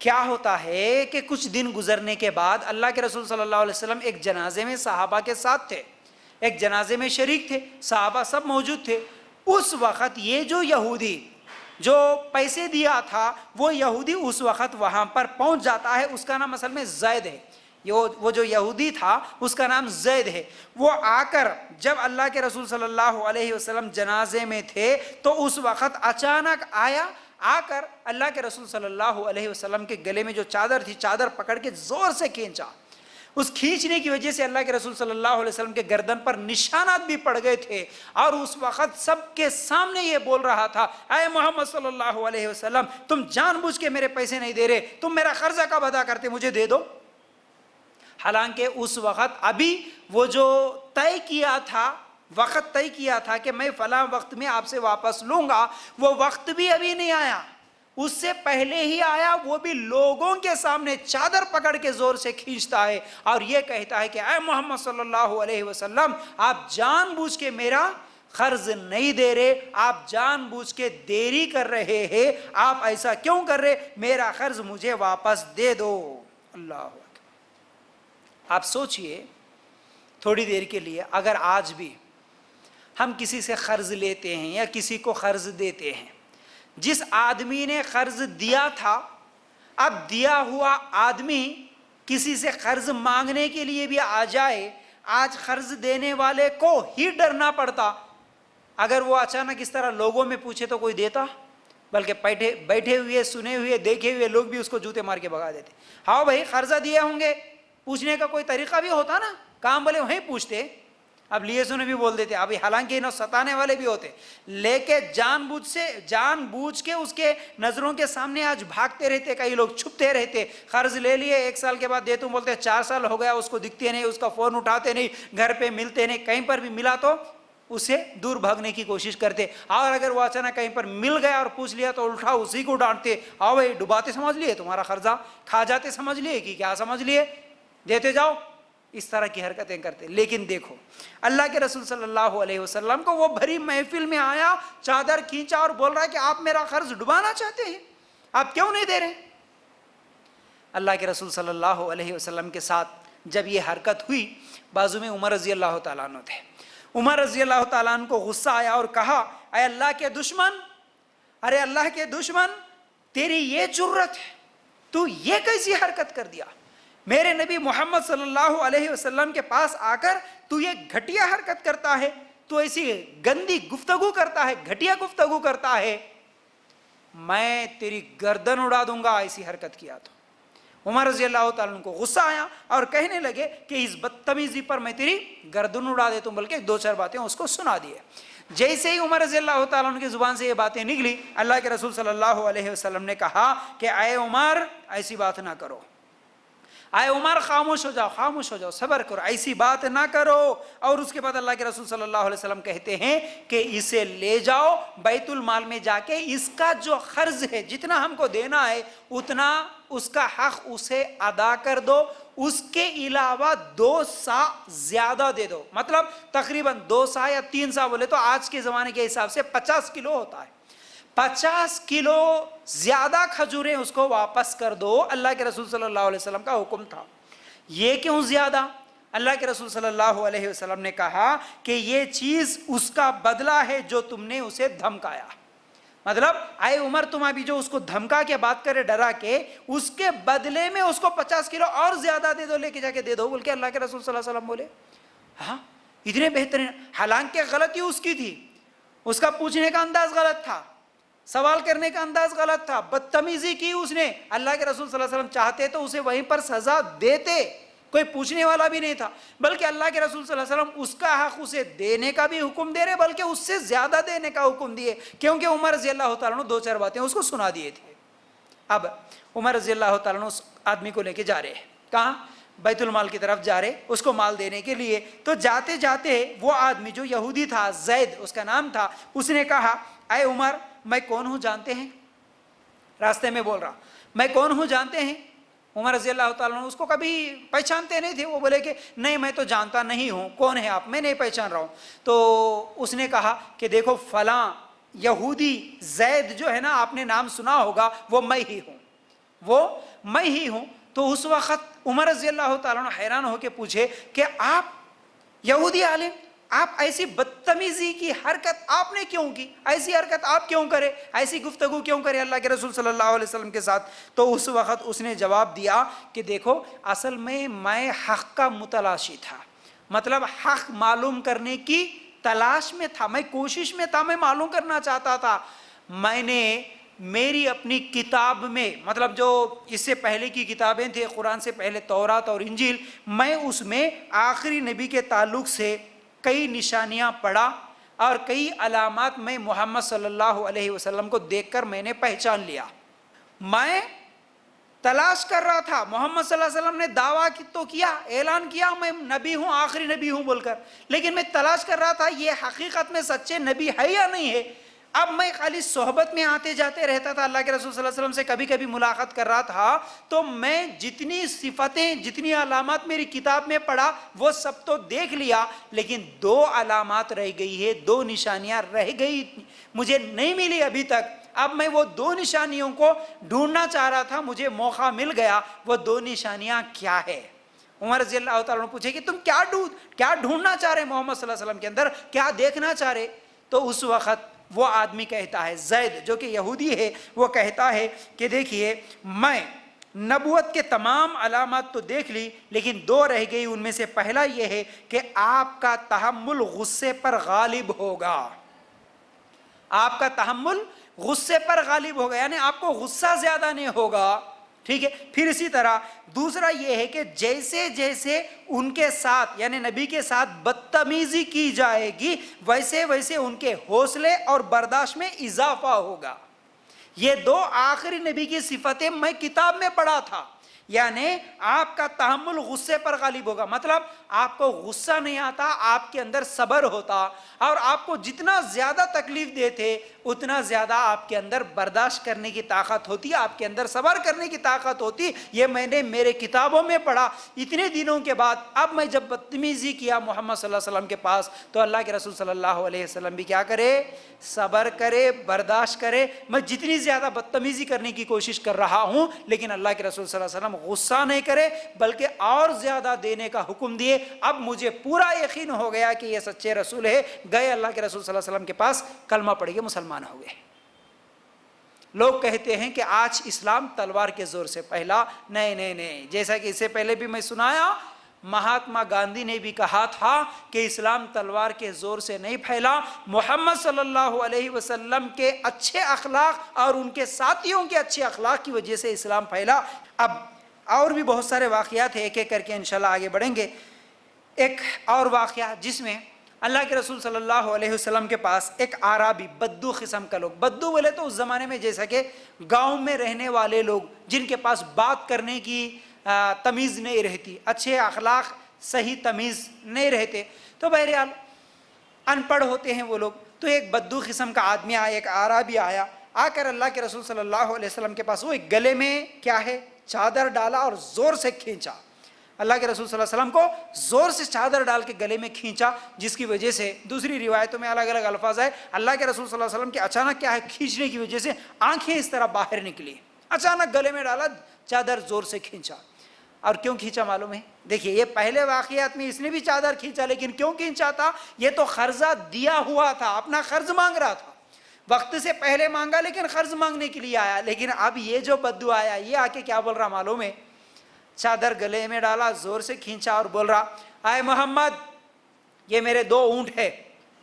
کیا ہوتا ہے کہ کچھ دن گزرنے کے بعد اللہ کے رسول صلی اللہ علیہ وسلم ایک جنازے میں صحابہ کے ساتھ تھے، ایک جنازے میں شریک تھے، صحابہ سب موجود تھے۔ اس وقت یہ جو یہودی جو پیسے دیا تھا، وہ یہودی اس وقت وہاں پر پہنچ جاتا ہے، اس کا نام اصل میں زید ہے، وہ جو یہودی تھا اس کا نام زید ہے۔ وہ آ کر جب اللہ کے رسول صلی اللہ علیہ وسلم جنازے میں تھے تو اس وقت اچانک آیا، آ کر اللہ کے رسول صلی اللہ علیہ وسلم کے گلے میں جو چادر تھی، چادر پکڑ کے زور سے کھینچا۔ اس کھینچنے کی وجہ سے اللہ کے رسول صلی اللہ علیہ وسلم کے گردن پر نشانات بھی پڑ گئے تھے، اور اس وقت سب کے سامنے یہ بول رہا تھا اے محمد صلی اللہ علیہ وسلم، تم جان بوجھ کے میرے پیسے نہیں دے رہے، تم میرا قرضہ کب ادا کرتے، مجھے دے دو۔ حالانکہ اس وقت ابھی وہ جو طے کیا تھا، وقت طے کیا تھا کہ میں فلاں وقت میں آپ سے واپس لوں گا، وہ وقت بھی ابھی نہیں آیا، اس سے پہلے ہی آیا، وہ بھی لوگوں کے سامنے چادر پکڑ کے زور سے کھینچتا ہے اور یہ کہتا ہے کہ اے محمد صلی اللہ علیہ وسلم، آپ جان بوجھ کے میرا قرض نہیں دے رہے، آپ جان بوجھ کے دیری کر رہے ہیں، آپ ایسا کیوں کر رہے، میرا قرض مجھے واپس دے دو۔ اللہ اکبر۔ آپ سوچئے تھوڑی دیر کے لیے، اگر آج بھی ہم کسی سے قرض لیتے ہیں یا کسی کو قرض دیتے ہیں، جس آدمی نے قرض دیا تھا، اب دیا ہوا آدمی کسی سے قرض مانگنے کے لیے بھی آ جائے، آج قرض دینے والے کو ہی ڈرنا پڑتا، اگر وہ اچانک اس طرح لوگوں میں پوچھے تو کوئی دیتا، بلکہ بیٹھے ہوئے، سنے ہوئے، دیکھے ہوئے لوگ بھی اس کو جوتے مار کے بھگا دیتے۔ ہاں بھائی قرضہ دیے ہوں گے، پوچھنے کا کوئی طریقہ بھی ہوتا نا، کام بولے وہیں پوچھتے، اب لیے سنے بھی بول دیتے، ابھی حالانکہ انہوں ستانے والے بھی ہوتے، لیکن جان بوجھ کے اس کے نظروں کے سامنے آج بھاگتے رہتے، کئی لوگ چھپتے رہتے، قرض لے لیے 1 سال کے بعد دے تم بولتے 4 سال ہو گیا، اس کو دکھتے نہیں، اس کا فون اٹھاتے نہیں، گھر پہ ملتے نہیں، کہیں پر بھی ملا تو اسے دور بھاگنے کی کوشش کرتے، اور اگر وہ اچانک کہیں پر مل گیا اور پوچھ لیا تو الٹا اسی کو ڈانٹتے، آؤ بھائی ڈباتے سمجھ لیے تمہارا قرضہ، کھا جاتے سمجھ لیے کہ کیا سمجھ لیے، دیتے جاؤ، اس طرح کی حرکتیں کرتے. لیکن دیکھو اللہ کے رسول صلی اللہ علیہ وسلم کو وہ بھری محفل میں آیا، چادر کھینچا اور بول رہا ہے کہ آپ میرا قرض ڈبانا چاہتے ہیں، آپ کیوں نہیں دے رہے؟ اللہ کے رسول صلی اللہ علیہ وسلم کے ساتھ جب یہ حرکت ہوئی، بازو میں عمر رضی اللہ تعالیٰ عنہ تھے. عمر رضی اللہ تعالیٰ عنہ کو غصہ آیا اور کہا، اے اللہ کے دشمن، ارے اللہ کے دشمن، تیری یہ جرت ہے، تو یہ کیسی حرکت کر دیا؟ میرے نبی محمد صلی اللہ علیہ وسلم کے پاس آ کر تو یہ گھٹیا حرکت کرتا ہے، تو ایسی گندی گفتگو کرتا ہے، گھٹیا گفتگو کرتا ہے، میں تیری گردن اڑا دوں گا ایسی حرکت کیا تو. عمر رضی اللہ تعالیٰ عنہ کو غصہ آیا اور کہنے لگے کہ اس بدتمیزی پر میں تیری گردن اڑا دیتا ہوں، بلکہ دو چار باتیں اس کو سنا دیے. جیسے ہی عمر رضی اللہ تعالیٰ عنہ کی زبان سے یہ باتیں نکلی، اللہ کے رسول صلی اللہ علیہ وسلم نے کہا کہ اے عمر ایسی بات نہ کرو، اے عمر خاموش ہو جاؤ، خاموش ہو جاؤ، صبر کرو، ایسی بات نہ کرو. اور اس کے بعد اللہ کے رسول صلی اللہ علیہ وسلم کہتے ہیں کہ اسے لے جاؤ بیت المال میں جا کے، اس کا جو قرض ہے، جتنا ہم کو دینا ہے اتنا اس کا حق اسے ادا کر دو، اس کے علاوہ 2 سا زیادہ دے دو. مطلب تقریباً 2 سا یا 3 سا بولے تو آج کے زمانے کے حساب سے 50 کلو ہوتا ہے. 50 کلو زیادہ کھجوریں اس کو واپس کر دو، اللہ کے رسول صلی اللہ علیہ وسلم کا حکم تھا. یہ کیوں زیادہ؟ اللہ کے رسول صلی اللہ علیہ وسلم نے کہا کہ یہ چیز اس کا بدلہ ہے جو تم نے اسے دھمکایا. مطلب اے عمر، تم ابھی جو اس کو دھمکا کے بات کرے، ڈرا کے، اس کے بدلے میں اس کو 50 کلو اور زیادہ دے دو، لے کے جا کے دے دو، بول کے اللہ کے رسول صلی اللہ علیہ وسلم بولے. ہاں اتنے بہترین، حالانکہ غلطی اس کی تھی، اس کا پوچھنے کا انداز غلط تھا، سوال کرنے کا انداز غلط تھا، بدتمیزی کی اس نے. اللہ کے رسول صلی اللہ علیہ وسلم چاہتے تو اسے وہیں پر سزا دیتے، کوئی پوچھنے والا بھی نہیں تھا، بلکہ اللہ کے رسول صلی اللہ علیہ وسلم اس کا حق اسے دینے کا بھی حکم دے رہے، بلکہ اس سے زیادہ دینے کا حکم دیے، کیونکہ عمر رضی اللہ تعالیٰ عنہ 2 4 باتیں اس کو سنا دیے تھے. اب عمر رضی اللہ تعالیٰ عنہ اس آدمی کو لے کے جا رہے ہیں، کہاں؟ بیت المال کی طرف جا رہے اس کو مال دینے کے لیے. تو جاتے جاتے وہ آدمی جو یہودی تھا، زید اس کا نام تھا، اس نے کہا اے عمر، میں کون ہوں جانتے ہیں؟ راستے میں بول رہا، میں کون ہوں جانتے ہیں؟ عمر رضی اللہ تعالیٰ عنہ اس کو کبھی پہچانتے نہیں تھے. وہ بولے کہ نہیں میں تو جانتا نہیں ہوں، کون ہے آپ؟ میں نہیں پہچان رہا ہوں. تو اس نے کہا کہ دیکھو فلاں یہودی زید جو ہے نا، آپ نے نام سنا ہوگا، وہ میں ہی ہوں، وہ میں ہی ہوں. تو اس وقت عمر رضی اللہ تعالیٰ عنہ حیران ہو کے پوچھے کہ آپ یہودی عالم، آپ ایسی بدتمیزی کی حرکت آپ نے کیوں کی؟ ایسی حرکت آپ کیوں کرے؟ ایسی گفتگو کیوں کرے اللہ کے رسول صلی اللہ علیہ وسلم کے ساتھ؟ تو اس وقت اس نے جواب دیا کہ دیکھو اصل میں حق کا متلاشی تھا، مطلب حق معلوم کرنے کی تلاش میں تھا، میں کوشش میں تھا، میں معلوم کرنا چاہتا تھا. میں نے میری اپنی کتاب میں، مطلب جو اس سے پہلے کی کتابیں تھے، قرآن سے پہلے تورات اور انجیل، میں اس میں آخری نبی کے تعلق سے کئی نشانیاں پڑھا اور کئی علامات میں محمد صلی اللہ علیہ وسلم کو دیکھ کر میں نے پہچان لیا. میں تلاش کر رہا تھا، محمد صلی اللہ علیہ وسلم نے دعویٰ تو کیا، اعلان کیا میں نبی ہوں، آخری نبی ہوں بول کر، لیکن میں تلاش کر رہا تھا یہ حقیقت میں سچے نبی ہے یا نہیں ہے. اب میں خالی صحبت میں آتے جاتے رہتا تھا، اللہ کے رسول صلی اللہ علیہ وسلم سے کبھی کبھی ملاقات کر رہا تھا، تو میں جتنی صفتیں، جتنی علامات میری کتاب میں پڑھا وہ سب تو دیکھ لیا، لیکن 2 علامات رہ گئی ہے، 2 نشانیاں رہ گئی، مجھے نہیں ملی ابھی تک. اب میں وہ 2 نشانیوں کو ڈھونڈنا چاہ رہا تھا، مجھے موقع مل گیا. وہ 2 نشانیاں کیا ہے؟ عمر رضی اللہ تعالیٰ عنہ پوچھے کہ تم کیا ڈھونڈنا چاہ رہے محمد صلی اللہ علیہ وسلم کے اندر، کیا دیکھنا چاہ رہے؟ تو اس وقت وہ آدمی کہتا ہے، زید جو کہ یہودی ہے، وہ کہتا ہے کہ دیکھیے میں نبوت کے تمام علامات تو دیکھ لی، لیکن 2 رہ گئی. ان میں سے پہلا یہ ہے کہ آپ کا تحمل غصے پر غالب ہوگا. آپ کا تحمل غصے پر غالب ہوگا، یعنی آپ کو غصہ زیادہ نہیں ہوگا. ٹھیک ہے. پھر اسی طرح دوسرا یہ ہے کہ جیسے جیسے ان کے ساتھ یعنی نبی کے ساتھ بدتمیزی کی جائے گی، ویسے ویسے ان کے حوصلے اور برداشت میں اضافہ ہوگا. یہ 2 آخری نبی کی صفتیں میں کتاب میں پڑھا تھا، یعنی آپ کا تحمل غصے پر غالب ہوگا، مطلب آپ کو غصہ نہیں آتا، آپ کے اندر صبر ہوتا، اور آپ کو جتنا زیادہ تکلیف دیتے اتنا زیادہ آپ کے اندر برداشت کرنے کی طاقت ہوتی، آپ کے اندر صبر کرنے کی طاقت ہوتی۔ یہ میں نے میرے کتابوں میں پڑھا۔ اتنے دنوں کے بعد اب میں جب بدتمیزی کیا محمد صلی اللہ علیہ وسلم کے پاس، تو اللہ کے رسول صلی اللہ علیہ وسلم بھی کیا کرے؟ صبر کرے، برداشت کرے۔ میں جتنی زیادہ بدتمیزی کرنے کی کوشش کر رہا ہوں، لیکن اللہ کے رسول صلی اللہ علیہ وسلم غصہ نہیں کرے بلکہ اور زیادہ دینے کا حکم دیے۔ اب مجھے پورا یقین ہو گیا کہ یہ سچے رسول ہے۔ گئے اللہ کے رسول صلی اللہ علیہ وسلم کے پاس، کلمہ پڑھ کے مسلمان ہو گئے۔ لوگ کہتے ہیں کہ آج اسلام تلوار کے زور سے پھیلا، نہیں نہیں نہیں، جیسا کہ اس سے پہلے بھی میں سنایا، مہاتما گاندھی نے بھی کہا تھا کہ اسلام تلوار کے زور سے نہیں پھیلا، محمد صلی اللہ علیہ وسلم کے اچھے اخلاق اور ان کے ساتھیوں کے اچھے اخلاق کی وجہ سے اسلام پھیلا۔ اب اور بھی بہت سارے واقعات ہیں، ایک ایک کر کے انشاءاللہ آگے بڑھیں گے۔ ایک اور واقعہ جس میں اللہ کے رسول صلی اللہ علیہ وسلم کے پاس ایک اعرابی، بدو قسم کا لوگ، بدو بولے تو اس زمانے میں جیسا کہ گاؤں میں رہنے والے لوگ جن کے پاس بات کرنے کی تمیز نہیں رہتی، اچھے اخلاق، صحیح تمیز نہیں رہتے، تو بہرحال ان پڑھ ہوتے ہیں وہ لوگ۔ تو ایک بدو قسم کا آدمی آیا، ایک اعرابی آیا، آ کر اللہ کے رسول صلی اللہ علیہ وسلم کے پاس، وہ ایک گلے میں کیا ہے چادر ڈالا اور زور سے کھینچا۔ اللہ کے رسول صلی اللہ علیہ وسلم کو زور سے چادر ڈال کے گلے میں کھینچا، جس کی وجہ سے دوسری روایتوں میں الگ الگ الفاظ ہے، اللہ کے رسول صلی اللہ علیہ وسلم کے اچانک کیا ہے کھینچنے کی وجہ سے آنکھیں اس طرح باہر نکلی، اچانک گلے میں ڈالا، چادر زور سے کھینچا۔ اور کیوں کھینچا معلوم ہے؟ دیکھیے یہ پہلے واقعات میں اس نے بھی چادر کھینچا، لیکن کیوں کھینچا تھا؟ یہ تو قرضہ دیا ہوا تھا، اپنا قرض مانگ رہا تھا، وقت سے پہلے مانگا لیکن قرض مانگنے کے لیے آیا۔ لیکن اب یہ جو بدو آیا، یہ آ کے کیا بول رہا معلوم ہے؟ چادر گلے میں ڈالا، زور سے کھینچا اور بول رہا، اے محمد، یہ میرے 2 اونٹ ہے،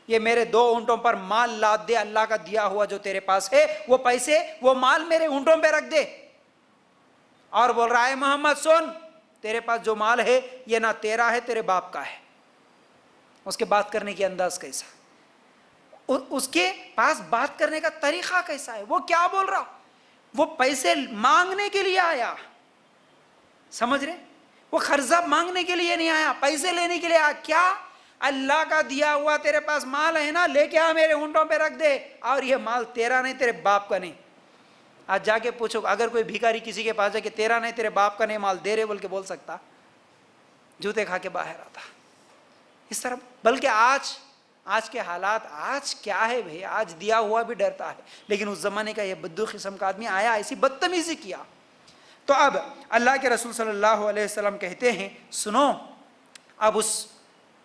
یہ میرے 2 اونٹوں پر مال لاد دے، اللہ کا دیا ہوا جو تیرے پاس ہے وہ پیسے، وہ مال میرے اونٹوں پہ رکھ دے۔ اور بول رہا ہے محمد سن، تیرے پاس جو مال ہے یہ نہ تیرا ہے، تیرے باپ کا ہے۔ اس کے بات کرنے کی انداز کیسا، اس کے پاس بات کرنے کا طریقہ کیسا ہے، وہ کیا بول رہا؟ وہ پیسے مانگنے کے لیے آیا، سمجھ رہے؟ وہ قرضہ مانگنے کے لیے نہیں آیا، پیسے لینے کے لیے آیا۔ کیا اللہ کا دیا ہوا تیرے پاس مال ہے نا، لے کے آ میرے اونٹوں پہ رکھ دے، اور یہ مال تیرا نہیں، تیرے باپ کا نہیں۔ آج جا کے پوچھو، اگر کوئی بھیکاری کسی کے پاس جائے کہ تیرا نہیں، تیرے باپ کا نہیں مال، دے رہے بول کے بول سکتا؟ جوتے کھا کے باہر آتا اس طرح۔ بلکہ آج کے حالات، آج کیا ہے بھئی، آج دیا ہوا بھی ڈرتا ہے، لیکن اس زمانے کا یہ بدو قسم کا آدمی آیا، ایسی بدتمیزی کیا۔ تو اب اللہ کے رسول صلی اللہ علیہ وسلم کہتے ہیں سنو، اب اس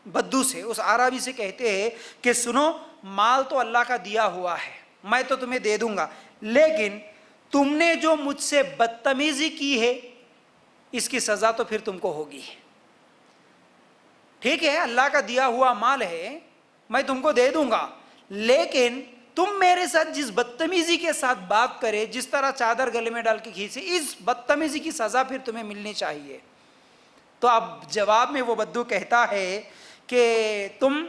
بدو سے، اس عربی سے کہتے ہیں کہ سنو، مال تو اللہ کا دیا ہوا ہے، میں تو تمہیں دے دوں گا، لیکن تم نے جو مجھ سے بدتمیزی کی ہے اس کی سزا تو پھر تم کو ہوگی۔ ٹھیک ہے، اللہ کا دیا ہوا مال ہے، میں تم کو دے دوں گا، لیکن تم میرے ساتھ جس بدتمیزی کے ساتھ بات کرے، جس طرح چادر گلے میں ڈال کے کھینچے، اس بدتمیزی کی سزا پھر تمہیں ملنی چاہیے۔ تو اب جواب میں وہ بدو کہتا ہے کہ تم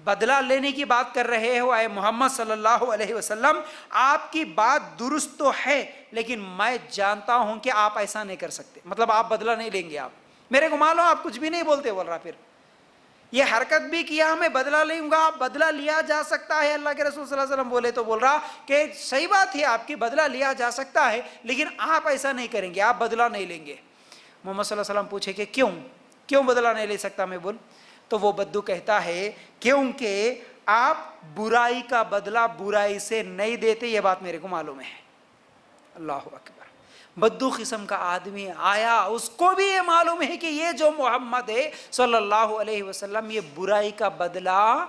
بدلہ لینے کی بات کر رہے ہو اے محمد صلی اللہ علیہ وسلم، آپ کی بات درست تو ہے، لیکن میں جانتا ہوں کہ آپ ایسا نہیں کر سکتے، مطلب آپ بدلہ نہیں لیں گے، آپ میرے کو معلوم، آپ کچھ بھی نہیں بولتے، بول رہا پھر یہ حرکت بھی کیا، میں بدلہ لوں گا، بدلہ لیا جا سکتا ہے۔ اللہ کے رسول صلی اللہ علیہ وسلم بولے تو بول رہا کہ صحیح بات ہے، آپ کی بدلہ لیا جا سکتا ہے، لیکن آپ ایسا نہیں کریں گے، آپ بدلہ نہیں لیں گے۔ محمد صلی اللہ علیہ وسلم پوچھے کہ کیوں بدلہ نہیں لے سکتا میں؟ بول، تو وہ بدو کہتا ہے کیونکہ آپ برائی کا بدلہ برائی سے نہیں دیتے، یہ بات میرے کو معلوم ہے۔ اللہ اکبر۔ بدو قسم کا آدمی آیا، اس کو بھی یہ معلوم ہے کہ یہ جو محمد ہے صلی اللہ علیہ وسلم، یہ برائی کا بدلہ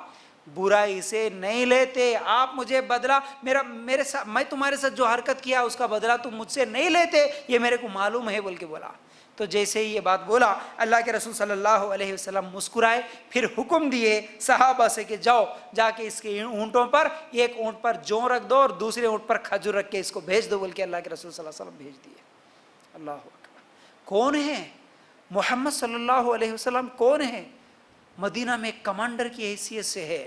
برائی سے نہیں لیتے، آپ مجھے بدلہ میرے ساتھ، میں تمہارے ساتھ جو حرکت کیا اس کا بدلہ تم مجھ سے نہیں لیتے، یہ میرے کو معلوم ہے بول کے بولا۔ تو جیسے ہی یہ بات بولا، اللہ کے رسول صلی اللہ علیہ وسلم مسکرائے، پھر حکم دیے صحابہ سے کہ جاؤ، جا کے اس کے اونٹوں پر، ایک اونٹ پر جو رکھ دو اور دوسرے اونٹ پر کھجور رکھ کے اس کو بھیج دو بول کے اللہ کے رسول صلی اللہ علیہ وسلم بھیج دیے۔ اللہ اکبر۔ کون ہے محمد صلی اللہ علیہ وسلم؟ کون ہے؟ مدینہ میں کمانڈر کی حیثیت سے ہے،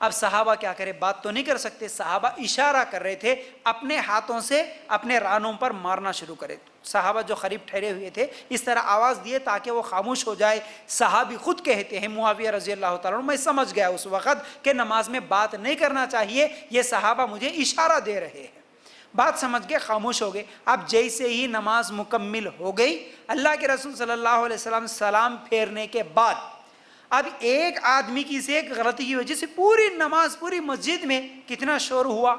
اب صحابہ کیا کرے، بات تو نہیں کر سکتے، صحابہ اشارہ کر رہے تھے، اپنے ہاتھوں سے اپنے رانوں پر مارنا شروع کرے۔ صحابہ جو قریب ٹھہرے ہوئے تھے اس طرح آواز دیے تاکہ وہ خاموش ہو جائے۔ صحابی خود کہتے ہیں، معاویہ رضی اللہ تعالیٰ عنہ، میں سمجھ گیا اس وقت کہ نماز میں بات نہیں کرنا چاہیے، یہ صحابہ مجھے اشارہ دے رہے ہیں۔ بات سمجھ گئے، خاموش ہو گئے۔ اب جیسے ہی نماز مکمل ہو گئی، اللہ کے رسول صلی اللہ علیہ وسلم سلام پھیرنے کے بعد اب ایک آدمی کی سے ایک غلطی کی وجہ سے پوری نماز، پوری مسجد میں کتنا شور ہوا،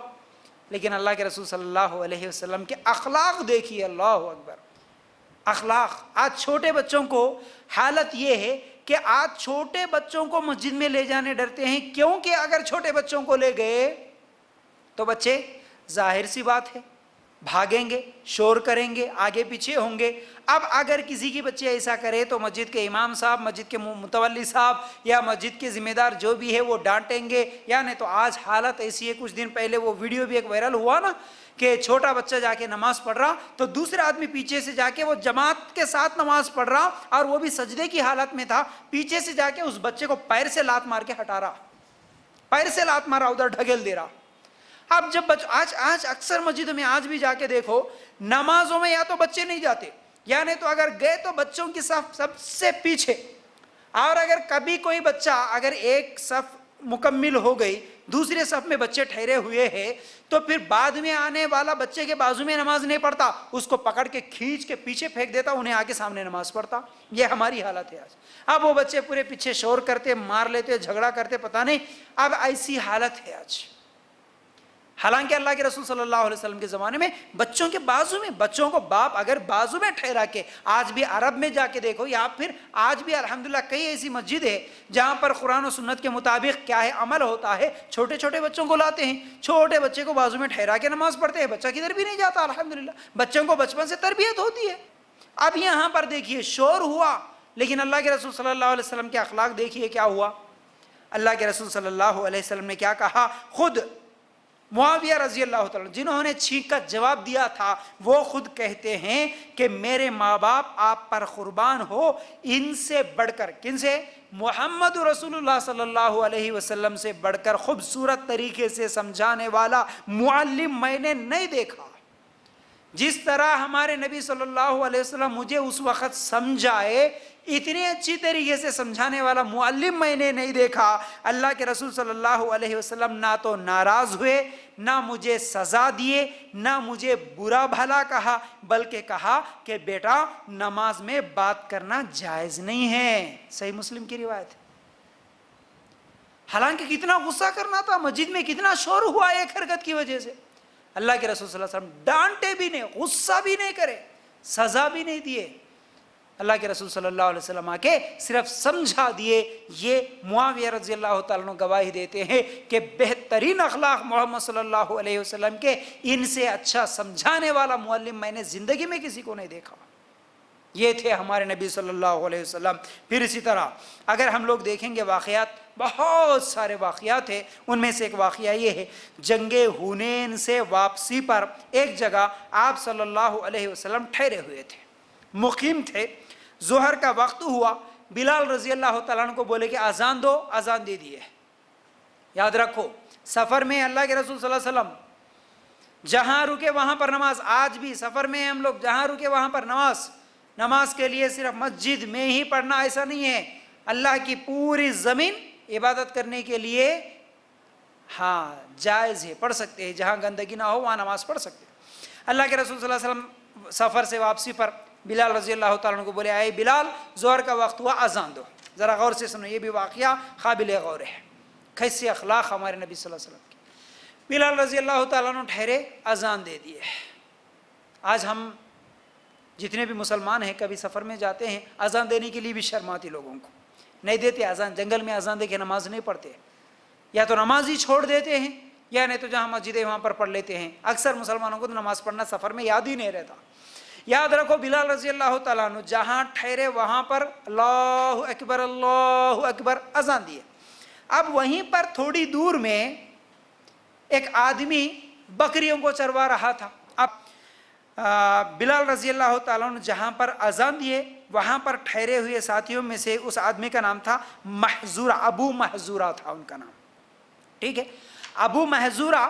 لیکن اللہ کے رسول صلی اللہ علیہ وسلم کے اخلاق دیکھیے، اللہ اکبر، اخلاق۔ آج چھوٹے بچوں کو حالت یہ ہے کہ آج چھوٹے بچوں کو مسجد میں لے جانے ڈرتے ہیں، کیونکہ اگر چھوٹے بچوں کو لے گئے تو بچے ظاہر سی بات ہے بھاگیں گے، شور کریں گے، آگے پیچھے ہوں گے۔ اب اگر کسی کی بچے ایسا کرے تو مسجد کے امام صاحب، مسجد کے متولی صاحب یا مسجد کے ذمہ دار جو بھی ہے وہ ڈانٹیں گے، یا نہیں تو آج حالت ایسی ہے، کچھ دن پہلے وہ ویڈیو بھی ایک وائرل ہوا نا کہ چھوٹا بچہ جا کے نماز پڑھ رہا تو دوسرا آدمی پیچھے سے جا کے وہ جماعت کے ساتھ نماز پڑھ رہا اور وہ بھی سجدے کی حالت میں تھا، پیچھے سے جا کے اس بچے کو پیر سے لات مار کے ہٹا رہا، پیر سے لات مارا، ادھر ڈھکیل دے رہا۔ اب جب آج اکثر مسجدوں میں آج بھی جا کے دیکھو، نمازوں میں یا تو بچے نہیں جاتے، یا نہیں تو اگر گئے تو بچوں کی صف سب سے پیچھے، اور اگر کبھی کوئی بچہ اگر ایک صف مکمل ہو گئی، دوسرے صف میں بچے ٹھہرے ہوئے ہیں، تو پھر بعد میں آنے والا بچے کے بازو میں نماز نہیں پڑھتا، اس کو پکڑ کے کھینچ کے پیچھے پھینک دیتا، انہیں آگے سامنے نماز پڑھتا۔ یہ ہماری حالت ہے آج۔ اب وہ بچے پورے پیچھے شور کرتے، مار لیتے، جھگڑا کرتے، پتہ نہیں، اب ایسی حالت ہے آج۔ حالانکہ اللہ کے رسول صلی اللہ علیہ وسلم کے زمانے میں بچوں کے بازو میں، بچوں کو باپ اگر بازو میں ٹھہرا کے، آج بھی عرب میں جا کے دیکھو، یا پھر آج بھی الحمدللہ کئی ایسی مسجد ہے جہاں پر قرآن و سنت کے مطابق کیا ہے عمل ہوتا ہے، چھوٹے چھوٹے بچوں کو لاتے ہیں، چھوٹے بچے کو بازو میں ٹھہرا کے نماز پڑھتے ہیں، بچہ کدھر بھی نہیں جاتا، الحمدللہ بچوں کو بچپن سے تربیت ہوتی ہے۔ اب یہاں پر دیکھیے شور ہوا، لیکن اللہ کے رسول صلی اللہ علیہ وسلم کے اخلاق دیکھیے کیا ہوا۔ اللہ کے رسول صلی اللہ علیہ وسلم نے کیا کہا، خود معاویہ رضی اللہ تعالیٰ جنہوں نے چھینک کا جواب دیا تھا، وہ خود کہتے ہیں کہ میرے ماں باپ آپ پر قربان ہو، ان سے بڑھ کر، کن سے؟ محمد رسول اللہ صلی اللہ علیہ وسلم سے بڑھ کر خوبصورت طریقے سے سمجھانے والا معلم میں نے نہیں دیکھا۔ جس طرح ہمارے نبی صلی اللہ علیہ وسلم مجھے اس وقت سمجھائے، اتنے اچھی طریقے سے سمجھانے والا معلم میں نے نہیں دیکھا۔ اللہ کے رسول صلی اللہ علیہ وسلم نہ تو ناراض ہوئے، نہ مجھے سزا دیے، نہ مجھے برا بھلا کہا، بلکہ کہا کہ بیٹا نماز میں بات کرنا جائز نہیں ہے۔ صحیح مسلم کی روایت ہے۔ حالانکہ کتنا غصہ کرنا تھا، مسجد میں کتنا شور ہوا ایک حرکت کی وجہ سے، اللہ کے رسول صلی اللہ علیہ وسلم ڈانٹے بھی نہیں، غصہ بھی نہیں کرے، سزا بھی نہیں دیے۔ اللہ کے رسول صلی اللہ علیہ وسلم آ کے صرف سمجھا دیے۔ یہ معاویہ رضی اللہ تعالیٰ عنہ گواہی دیتے ہیں کہ بہترین اخلاق محمد صلی اللہ علیہ وسلم کے، ان سے اچھا سمجھانے والا معلم میں نے زندگی میں کسی کو نہیں دیکھا۔ یہ تھے ہمارے نبی صلی اللہ علیہ وسلم۔ پھر اسی طرح اگر ہم لوگ دیکھیں گے واقعات، بہت سارے واقعات ہیں، ان میں سے ایک واقعہ یہ ہے، جنگ حنین سے واپسی پر ایک جگہ آپ صلی اللہ علیہ وسلم ٹھہرے ہوئے تھے، مقیم تھے، ظہر کا وقت ہوا، بلال رضی اللہ تعالیٰ عنہ کو بولے کہ اذان دو، اذان دے دیے۔ یاد رکھو سفر میں اللہ کے رسول صلی اللہ علیہ وسلم جہاں رکے وہاں پر نماز، آج بھی سفر میں ہم لوگ جہاں رکے وہاں پر نماز کے لیے صرف مسجد میں ہی پڑھنا ایسا نہیں ہے، اللہ کی پوری زمین عبادت کرنے کے لیے ہاں جائز ہے، پڑھ سکتے ہیں، جہاں گندگی نہ ہو وہاں نماز پڑھ سکتے ہیں۔ اللہ کے رسول صلی اللہ علیہ وسلم سفر سے واپسی پر بلال رضی اللہ تعالیٰ عنہ کو بولے، اے بلال ظہر کا وقت ہوا، اذان دو۔ ذرا غور سے سنو، یہ بھی واقعہ قابل غور ہے، کیسے اخلاق ہمارے نبی صلی اللہ علیہ وسلم کے۔ بلال رضی اللہ تعالیٰ عنہ ٹھہرے، اذان دے دیے۔ آج ہم جتنے بھی مسلمان ہیں کبھی سفر میں جاتے ہیں، اذان دینے کے لیے بھی شرم آتی لوگوں کو، نہیں دیتے اذان، جنگل میں اذان دے کے نماز نہیں پڑھتے، یا تو نماز ہی چھوڑ دیتے ہیں، یا نہیں تو جہاں مسجد ہے وہاں پر پڑھ لیتے ہیں۔ اکثر مسلمانوں کو تو نماز پڑھنا سفر میں یاد ہی نہیں رہتا۔ یاد رکھو بلال رضی اللہ تعالیٰ عنہ جہاں ٹھہرے وہاں پر اللہ اکبر اذان دیے۔ اب وہیں پر تھوڑی دور میں ایک آدمی بکریوں کو چروا رہا تھا۔ اب بلال رضی اللہ تعالیٰ عنہ جہاں پر اذان دیے وہاں پر ٹھہرے ہوئے ساتھیوں میں سے اس آدمی کا نام تھا محذورہ، ابو محذورہ تھا ان کا نام۔ ٹھیک ہے. ابو محذورہ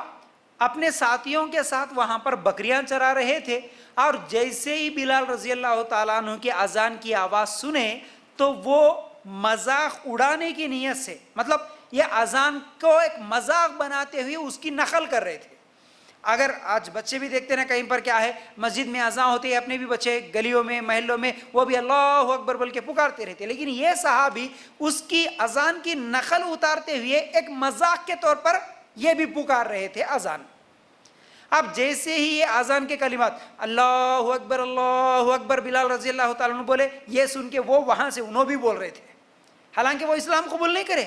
اپنے ساتھیوں کے ساتھ وہاں پر بکریاں چرا رہے تھے، اور جیسے ہی بلال رضی اللہ تعالیٰ عنہ کی اذان کی آواز سنے تو وہ مذاق اڑانے کی نیت سے، مطلب یہ اذان کو ایک مذاق بناتے ہوئے اس کی نقل کر رہے تھے. اگر آج بچے بھی دیکھتے نا کہیں پر کیا ہے، مسجد میں اذان ہوتی ہے، اپنے بھی بچے گلیوں میں محلوں میں وہ بھی اللہ اکبر بول کے پکارتے رہتے، لیکن یہ صحابی اس کی اذان کی نقل اتارتے ہوئے ایک مذاق کے طور پر یہ بھی پکار رہے تھے اذان. اب جیسے ہی یہ اذان کے کلمات اللہ اکبر بلال رضی اللہ تعالیٰ عنہ بولے، یہ سن کے وہ وہاں سے انہوں بھی بول رہے تھے، حالانکہ وہ اسلام قبول نہیں کرے.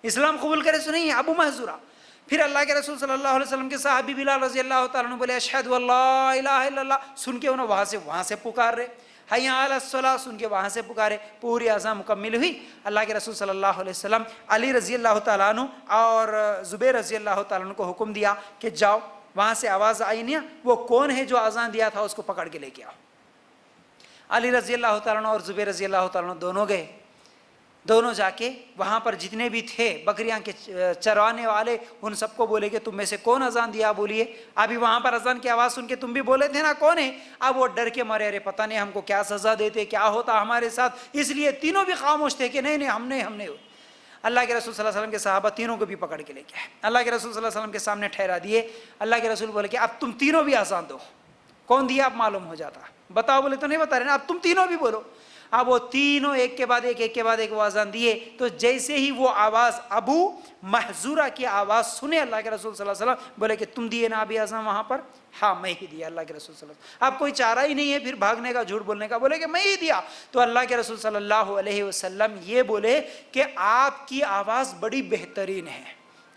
اسلام قبول کرے سو نہیں ابو محذورہ. پھر اللہ کے رسول صلی اللہ علیہ وسلم کے صحابی بلال رضی اللہ تعالیٰ عنہ بولے اشہد اللہ الہ الا اللہ، سن کے انہوں وہاں سے پکار رہے. حی علی الصلاۃ سن کے وہاں سے پکارے. پوری اذان مکمل ہوئی. اللہ کے رسول صلی اللہ علیہ وسلم علی رضی اللہ تعالیٰ عنہ اور زبیر رضی اللہ تعالیٰ عنہ کو حکم دیا کہ جاؤ، وہاں سے آواز آئی نہیں، وہ کون ہے جو اذان دیا تھا اس کو پکڑ کے لے کے آؤ. علی رضی اللہ تعالیٰ عنہ اور زبیر رضی اللہ تعالیٰ عنہ دونوں گئے. دونوں جا کے وہاں پر جتنے بھی تھے بکریاں کے چرانے والے، ان سب کو بولے کہ تم میں سے کون اذان دیا بولیے. ابھی وہاں پر اذان کی آواز سن کے تم بھی بولے تھے نا کون ہے. اب وہ ڈر کے مارے ارے پتہ نہیں ہم کو کیا سزا دیتے، کیا ہوتا ہمارے ساتھ، اس لیے تینوں بھی خاموش تھے کہ نہیں ہم نے. اللہ کے رسول صلی اللہ علیہ وسلم کے صحابہ تینوں کو بھی پکڑ کے لے کے آئے، اللہ کے رسول صلی اللہ علیہ وسلم کے سامنے ٹھہرا دیے. اللہ کے رسول بولے کہ اب تم تینوں بھی اذان دو. کون دیا اب معلوم ہو جاتا، بتاؤ بولے تو نہیں بتا رہے نا، اب تم تینوں بھی بولو. اب وہ تینوں ایک کے بعد ایک وہ اذان دیے. تو جیسے ہی وہ آواز ابو محذورہ کی آواز سنے اللہ کے رسول صلی اللہ علیہ وسلم بولے کہ تم دیے نا ابھی اذان وہاں پر؟ ہاں میں ہی دیا اللہ کے رسول صلی اللہ علیہ وسلم. اب کوئی چارہ ہی نہیں ہے پھر بھاگنے کا، جھوٹ بولنے کا، بولے کہ میں ہی دیا. تو اللہ کے رسول صلی اللہ علیہ وسلم یہ بولے کہ آپ کی آواز بڑی بہترین ہے،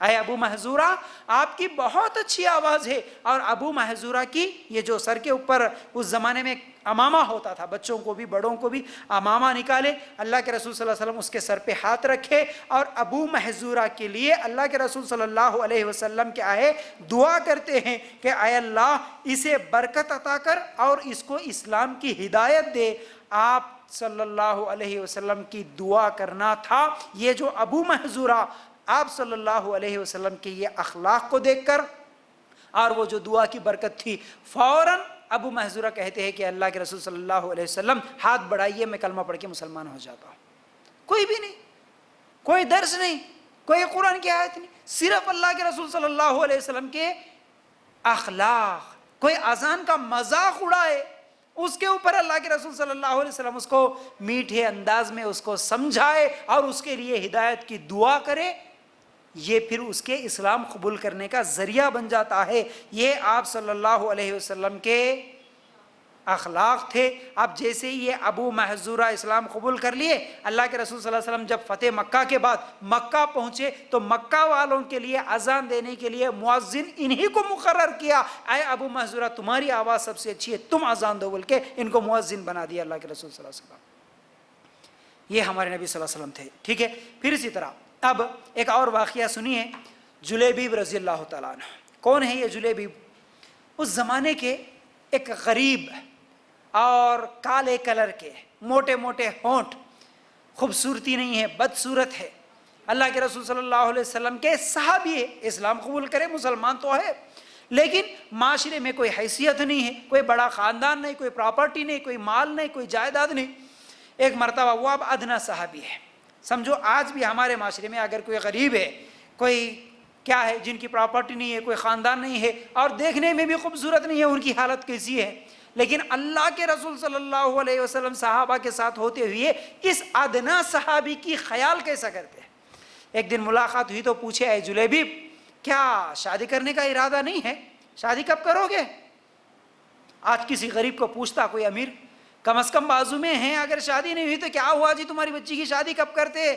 اے ابو محذورہ آپ کی بہت اچھی آواز ہے. اور ابو محذورہ کی یہ جو سر کے اوپر اس زمانے میں امامہ ہوتا تھا، بچوں کو بھی بڑوں کو بھی امامہ نکالے، اللہ کے رسول صلی اللہ علیہ وسلم اس کے سر پہ ہاتھ رکھے اور ابو محذورہ کے لیے اللہ کے رسول صلی اللہ علیہ وسلم کیا ہے دعا کرتے ہیں کہ اے اللہ اسے برکت عطا کر اور اس کو اسلام کی ہدایت دے. آپ صلی اللہ علیہ وسلم کی دعا کرنا تھا. یہ جو ابو محذورہ آپ صلی اللہ علیہ وسلم کے یہ اخلاق کو دیکھ کر اور وہ جو دعا کی برکت تھی، فوراً ابو محذورہ کہتے ہیں کہ اللہ کے رسول صلی اللہ علیہ وسلم ہاتھ بڑھائیے، میں کلمہ پڑھ کے مسلمان ہو جاتا ہوں. کوئی بھی نہیں، کوئی درس نہیں، کوئی قرآن کی آیت نہیں، صرف اللہ کے رسول صلی اللہ علیہ وسلم کے اخلاق. کوئی اذان کا مذاق اڑائے اس کے اوپر اللہ کے رسول صلی اللہ علیہ وسلم اس کو میٹھے انداز میں اس کو سمجھائے اور اس کے لیے ہدایت کی دعا کرے، یہ پھر اس کے اسلام قبول کرنے کا ذریعہ بن جاتا ہے. یہ آپ صلی اللہ علیہ وسلم کے اخلاق تھے. اب جیسے ہی یہ ابو محذورہ اسلام قبول کر لیے، اللہ کے رسول صلی اللہ علیہ وسلم جب فتح مکہ کے بعد مکہ پہنچے تو مکہ والوں کے لیے اذان دینے کے لیے مؤذن انہی کو مقرر کیا. اے ابو محذورہ تمہاری آواز سب سے اچھی ہے، تم اذان دو بول کے ان کو مؤذن بنا دیا اللہ کے رسول صلی اللہ علیہ وسلم. یہ ہمارے نبی صلی اللہ علیہ وسلم تھے. ٹھیک ہے. پھر اسی طرح اب ایک اور واقعہ سنیے، جلیبیب رضی اللہ تعالیٰ عنہ. کون ہے یہ جلیبیب؟ اس زمانے کے ایک غریب اور کالے کلر کے، موٹے موٹے ہونٹ، خوبصورتی نہیں ہے، بدصورت ہے. اللہ کے رسول صلی اللہ علیہ وسلم کے صحابی ہے، اسلام قبول کرے، مسلمان تو ہے، لیکن معاشرے میں کوئی حیثیت نہیں ہے، کوئی بڑا خاندان نہیں، کوئی پراپرٹی نہیں، کوئی مال نہیں، کوئی جائیداد نہیں. ایک مرتبہ وہ اب ادنا صحابی ہے. سمجھو آج بھی ہمارے معاشرے میں اگر کوئی غریب ہے، کوئی کیا ہے جن کی پراپرٹی نہیں ہے، کوئی خاندان نہیں ہے اور دیکھنے میں بھی خوبصورت نہیں ہے، ان کی حالت کیسی ہے؟ لیکن اللہ کے رسول صلی اللہ علیہ وسلم صحابہ کے ساتھ ہوتے ہوئے اس ادنا صحابی کی خیال کیسا کرتے ہیں؟ ایک دن ملاقات ہوئی تو پوچھے اے جلیبیب کیا شادی کرنے کا ارادہ نہیں ہے؟ شادی کب کرو گے؟ آج کسی غریب کو پوچھتا کوئی امیر، کم از کم بازو میں ہیں، اگر شادی نہیں ہوئی تو کیا ہوا جی تمہاری بچی کی شادی کب کرتے؟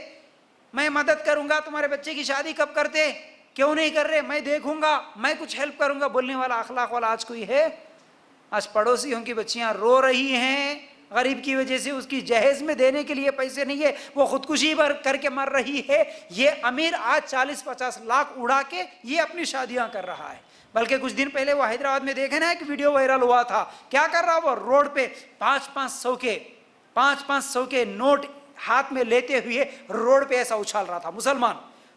میں مدد کروں گا، تمہارے بچے کی شادی کب کرتے؟ کیوں نہیں کر رہے؟ میں دیکھوں گا، میں کچھ ہیلپ کروں گا. بولنے والا اخلاق والا آج کوئی ہے؟ آج پڑوسیوں کی بچیاں رو رہی ہیں غریب کی وجہ سے، اس کی جہیز میں دینے کے لیے پیسے نہیں ہے، وہ خودکشی کر کے مر رہی ہے. یہ امیر آج 40-50 لاکھ اڑا کے یہ اپنی شادیاں کر رہا ہے. بلکہ کچھ دن پہلے وہ حیدرآباد میں دیکھے نا ایک ویڈیو وائرل ہوا تھا، کیا کر رہا وہ روڈ پہ 500 کے نوٹ ہاتھ میں لیتے ہوئے روڈ پہ ایسا اچھال رہا تھا. مسلمان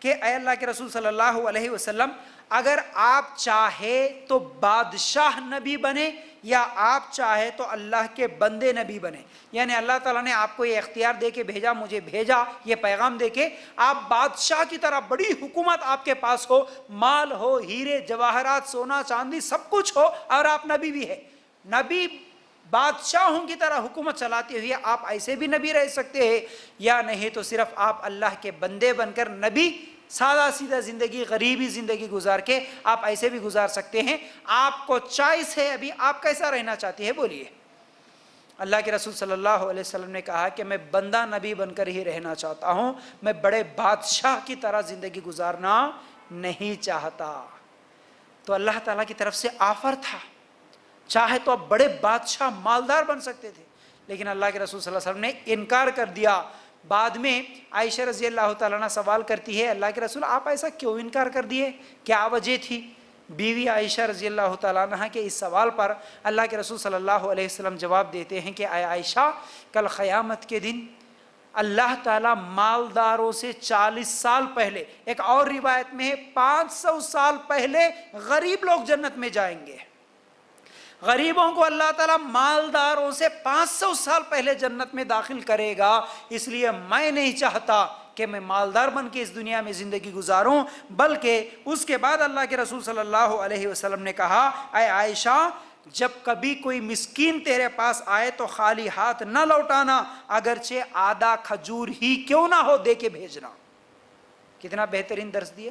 کہ اے اللہ کے رسول صلی اللہ علیہ وسلم اگر آپ چاہے تو بادشاہ نبی بنے یا آپ چاہے تو اللہ کے بندے نبی بنے، یعنی اللہ تعالیٰ نے آپ کو یہ اختیار دے کے بھیجا، مجھے بھیجا یہ پیغام دے کے آپ بادشاہ کی طرح بڑی حکومت آپ کے پاس ہو، مال ہو، ہیرے جواہرات، سونا چاندی سب کچھ ہو، اور آپ نبی بھی ہے، نبی بادشاہوں کی طرح حکومت چلاتے ہوئے آپ ایسے بھی نبی رہ سکتے ہیں، یا نہیں تو صرف آپ اللہ کے بندے بن کر نبی سادہ سیدھا زندگی، غریبی زندگی گزار کے آپ ایسے بھی گزار سکتے ہیں، آپ کو چوائس ہے، ابھی آپ کیسا رہنا چاہتے ہیں بولیے۔ اللہ کے رسول صلی اللہ علیہ وسلم نے کہا کہ میں بندہ نبی بن کر ہی رہنا چاہتا ہوں، میں بڑے بادشاہ کی طرح زندگی گزارنا نہیں چاہتا۔ تو اللہ تعالیٰ کی طرف سے آفر تھا، چاہے تو آپ بڑے بادشاہ مالدار بن سکتے تھے، لیکن اللہ کے رسول صلی اللہ علیہ وسلم نے انکار کر دیا۔ بعد میں عائشہ رضی اللہ تعالیٰ عنہ سوال کرتی ہے، اللہ کے رسول آپ ایسا کیوں انکار کر دیے، کیا وجہ تھی؟ بیوی عائشہ رضی اللہ تعالیٰ عنہ کے اس سوال پر اللہ کے رسول صلی اللہ علیہ وسلم جواب دیتے ہیں کہ اے عائشہ، کل قیامت کے دن اللہ تعالیٰ مالداروں سے 40 سال پہلے، ایک اور روایت میں ہے 500 سال پہلے غریب لوگ جنت میں جائیں گے، غریبوں کو اللہ تعالیٰ مالداروں سے 500 سال پہلے جنت میں داخل کرے گا، اس لیے میں نہیں چاہتا کہ میں مالدار بن کے اس دنیا میں زندگی گزاروں، بلکہ اس کے بعد اللہ کے رسول صلی اللہ علیہ وسلم نے کہا اے عائشہ، جب کبھی کوئی مسکین تیرے پاس آئے تو خالی ہاتھ نہ لوٹانا، اگرچہ آدھا کھجور ہی کیوں نہ ہو دے کے بھیجنا۔ کتنا بہترین درس دیے،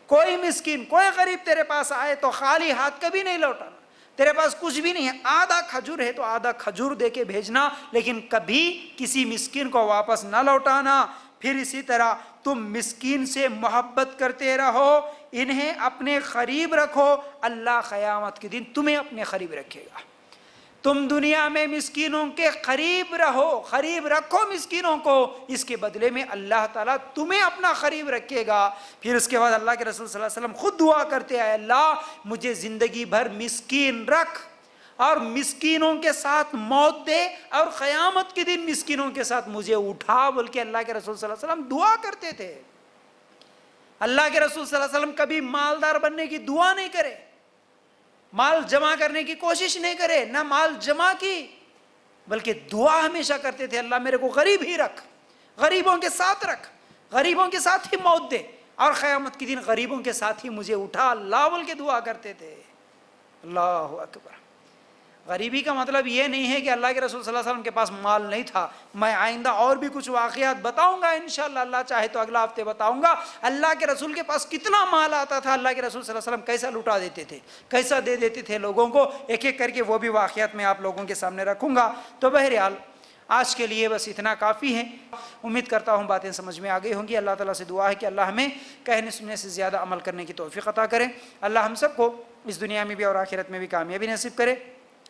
کوئی مسکین کوئی غریب تیرے پاس آئے تو خالی ہاتھ کبھی نہیں لوٹانا، تیرے پاس کچھ بھی نہیں ہے، آدھا کھجور ہے تو آدھا کھجور دے کے بھیجنا، لیکن کبھی کسی مسکین کو واپس نہ لوٹانا۔ پھر اسی طرح تم مسکین سے محبت کرتے رہو، انہیں اپنے قریب رکھو، اللہ قیامت کے دن تمہیں اپنے قریب رکھے گا۔ تم دنیا میں مسکینوں کے قریب رہو، قریب رکھو مسکینوں کو، اس کے بدلے میں اللہ تعالیٰ تمہیں اپنا قریب رکھے گا۔ پھر اس کے بعد اللہ کے رسول صلی اللہ علیہ وسلم خود دعا کرتے ہیں، اللہ مجھے زندگی بھر مسکین رکھ اور مسکینوں کے ساتھ موت دے، اور قیامت کے دن مسکینوں کے ساتھ مجھے اٹھا، بول کے اللہ کے رسول صلی اللہ علیہ وسلم دعا کرتے تھے۔ اللہ کے رسول صلی اللہ علیہ وسلم کبھی مالدار بننے کی دعا نہیں کرے، مال جمع کرنے کی کوشش نہیں کرے، نہ مال جمع کی، بلکہ دعا ہمیشہ کرتے تھے، اللہ میرے کو غریب ہی رکھ، غریبوں کے ساتھ رکھ، غریبوں کے ساتھ ہی موت دے، اور قیامت کے دن غریبوں کے ساتھ ہی مجھے اٹھا، اللہ بول کے دعا کرتے تھے۔ اللہ اکبر۔ غریبی کا مطلب یہ نہیں ہے کہ اللہ کے رسول صلی اللہ علیہ وسلم کے پاس مال نہیں تھا۔ میں آئندہ اور بھی کچھ واقعات بتاؤں گا انشاءاللہ، اللہ چاہے تو اگلا ہفتے بتاؤں گا اللہ کے رسول کے پاس کتنا مال آتا تھا، اللہ کے رسول صلی اللہ علیہ وسلم کیسا لٹا دیتے تھے، کیسا دے دیتے تھے لوگوں کو، ایک ایک کر کے وہ بھی واقعات میں آپ لوگوں کے سامنے رکھوں گا۔ تو بہرحال آج کے لیے بس اتنا کافی ہے، امید کرتا ہوں باتیں سمجھ میں آ گئی ہوں گی۔ اللہ تعالیٰ سے دعا ہے کہ اللہ ہمیں کہنے سننے سے زیادہ عمل کرنے کی توفیق عطا کرے، اللہ ہم سب کو اس دنیا میں بھی اور آخرت میں بھی کامیابی نصیب کرے،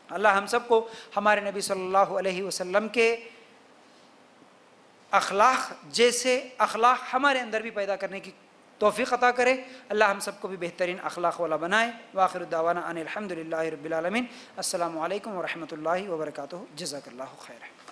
اللہ ہم سب کو ہمارے نبی صلی اللہ علیہ وسلم کے اخلاق جیسے اخلاق ہمارے اندر بھی پیدا کرنے کی توفیق عطا کرے، اللہ ہم سب کو بھی بہترین اخلاق والا بنائے۔ وآخر دعوانا ان الحمد للہ رب العالمین۔ السلام علیکم ورحمۃ اللہ وبرکاتہ۔ جزاک اللہ خیر۔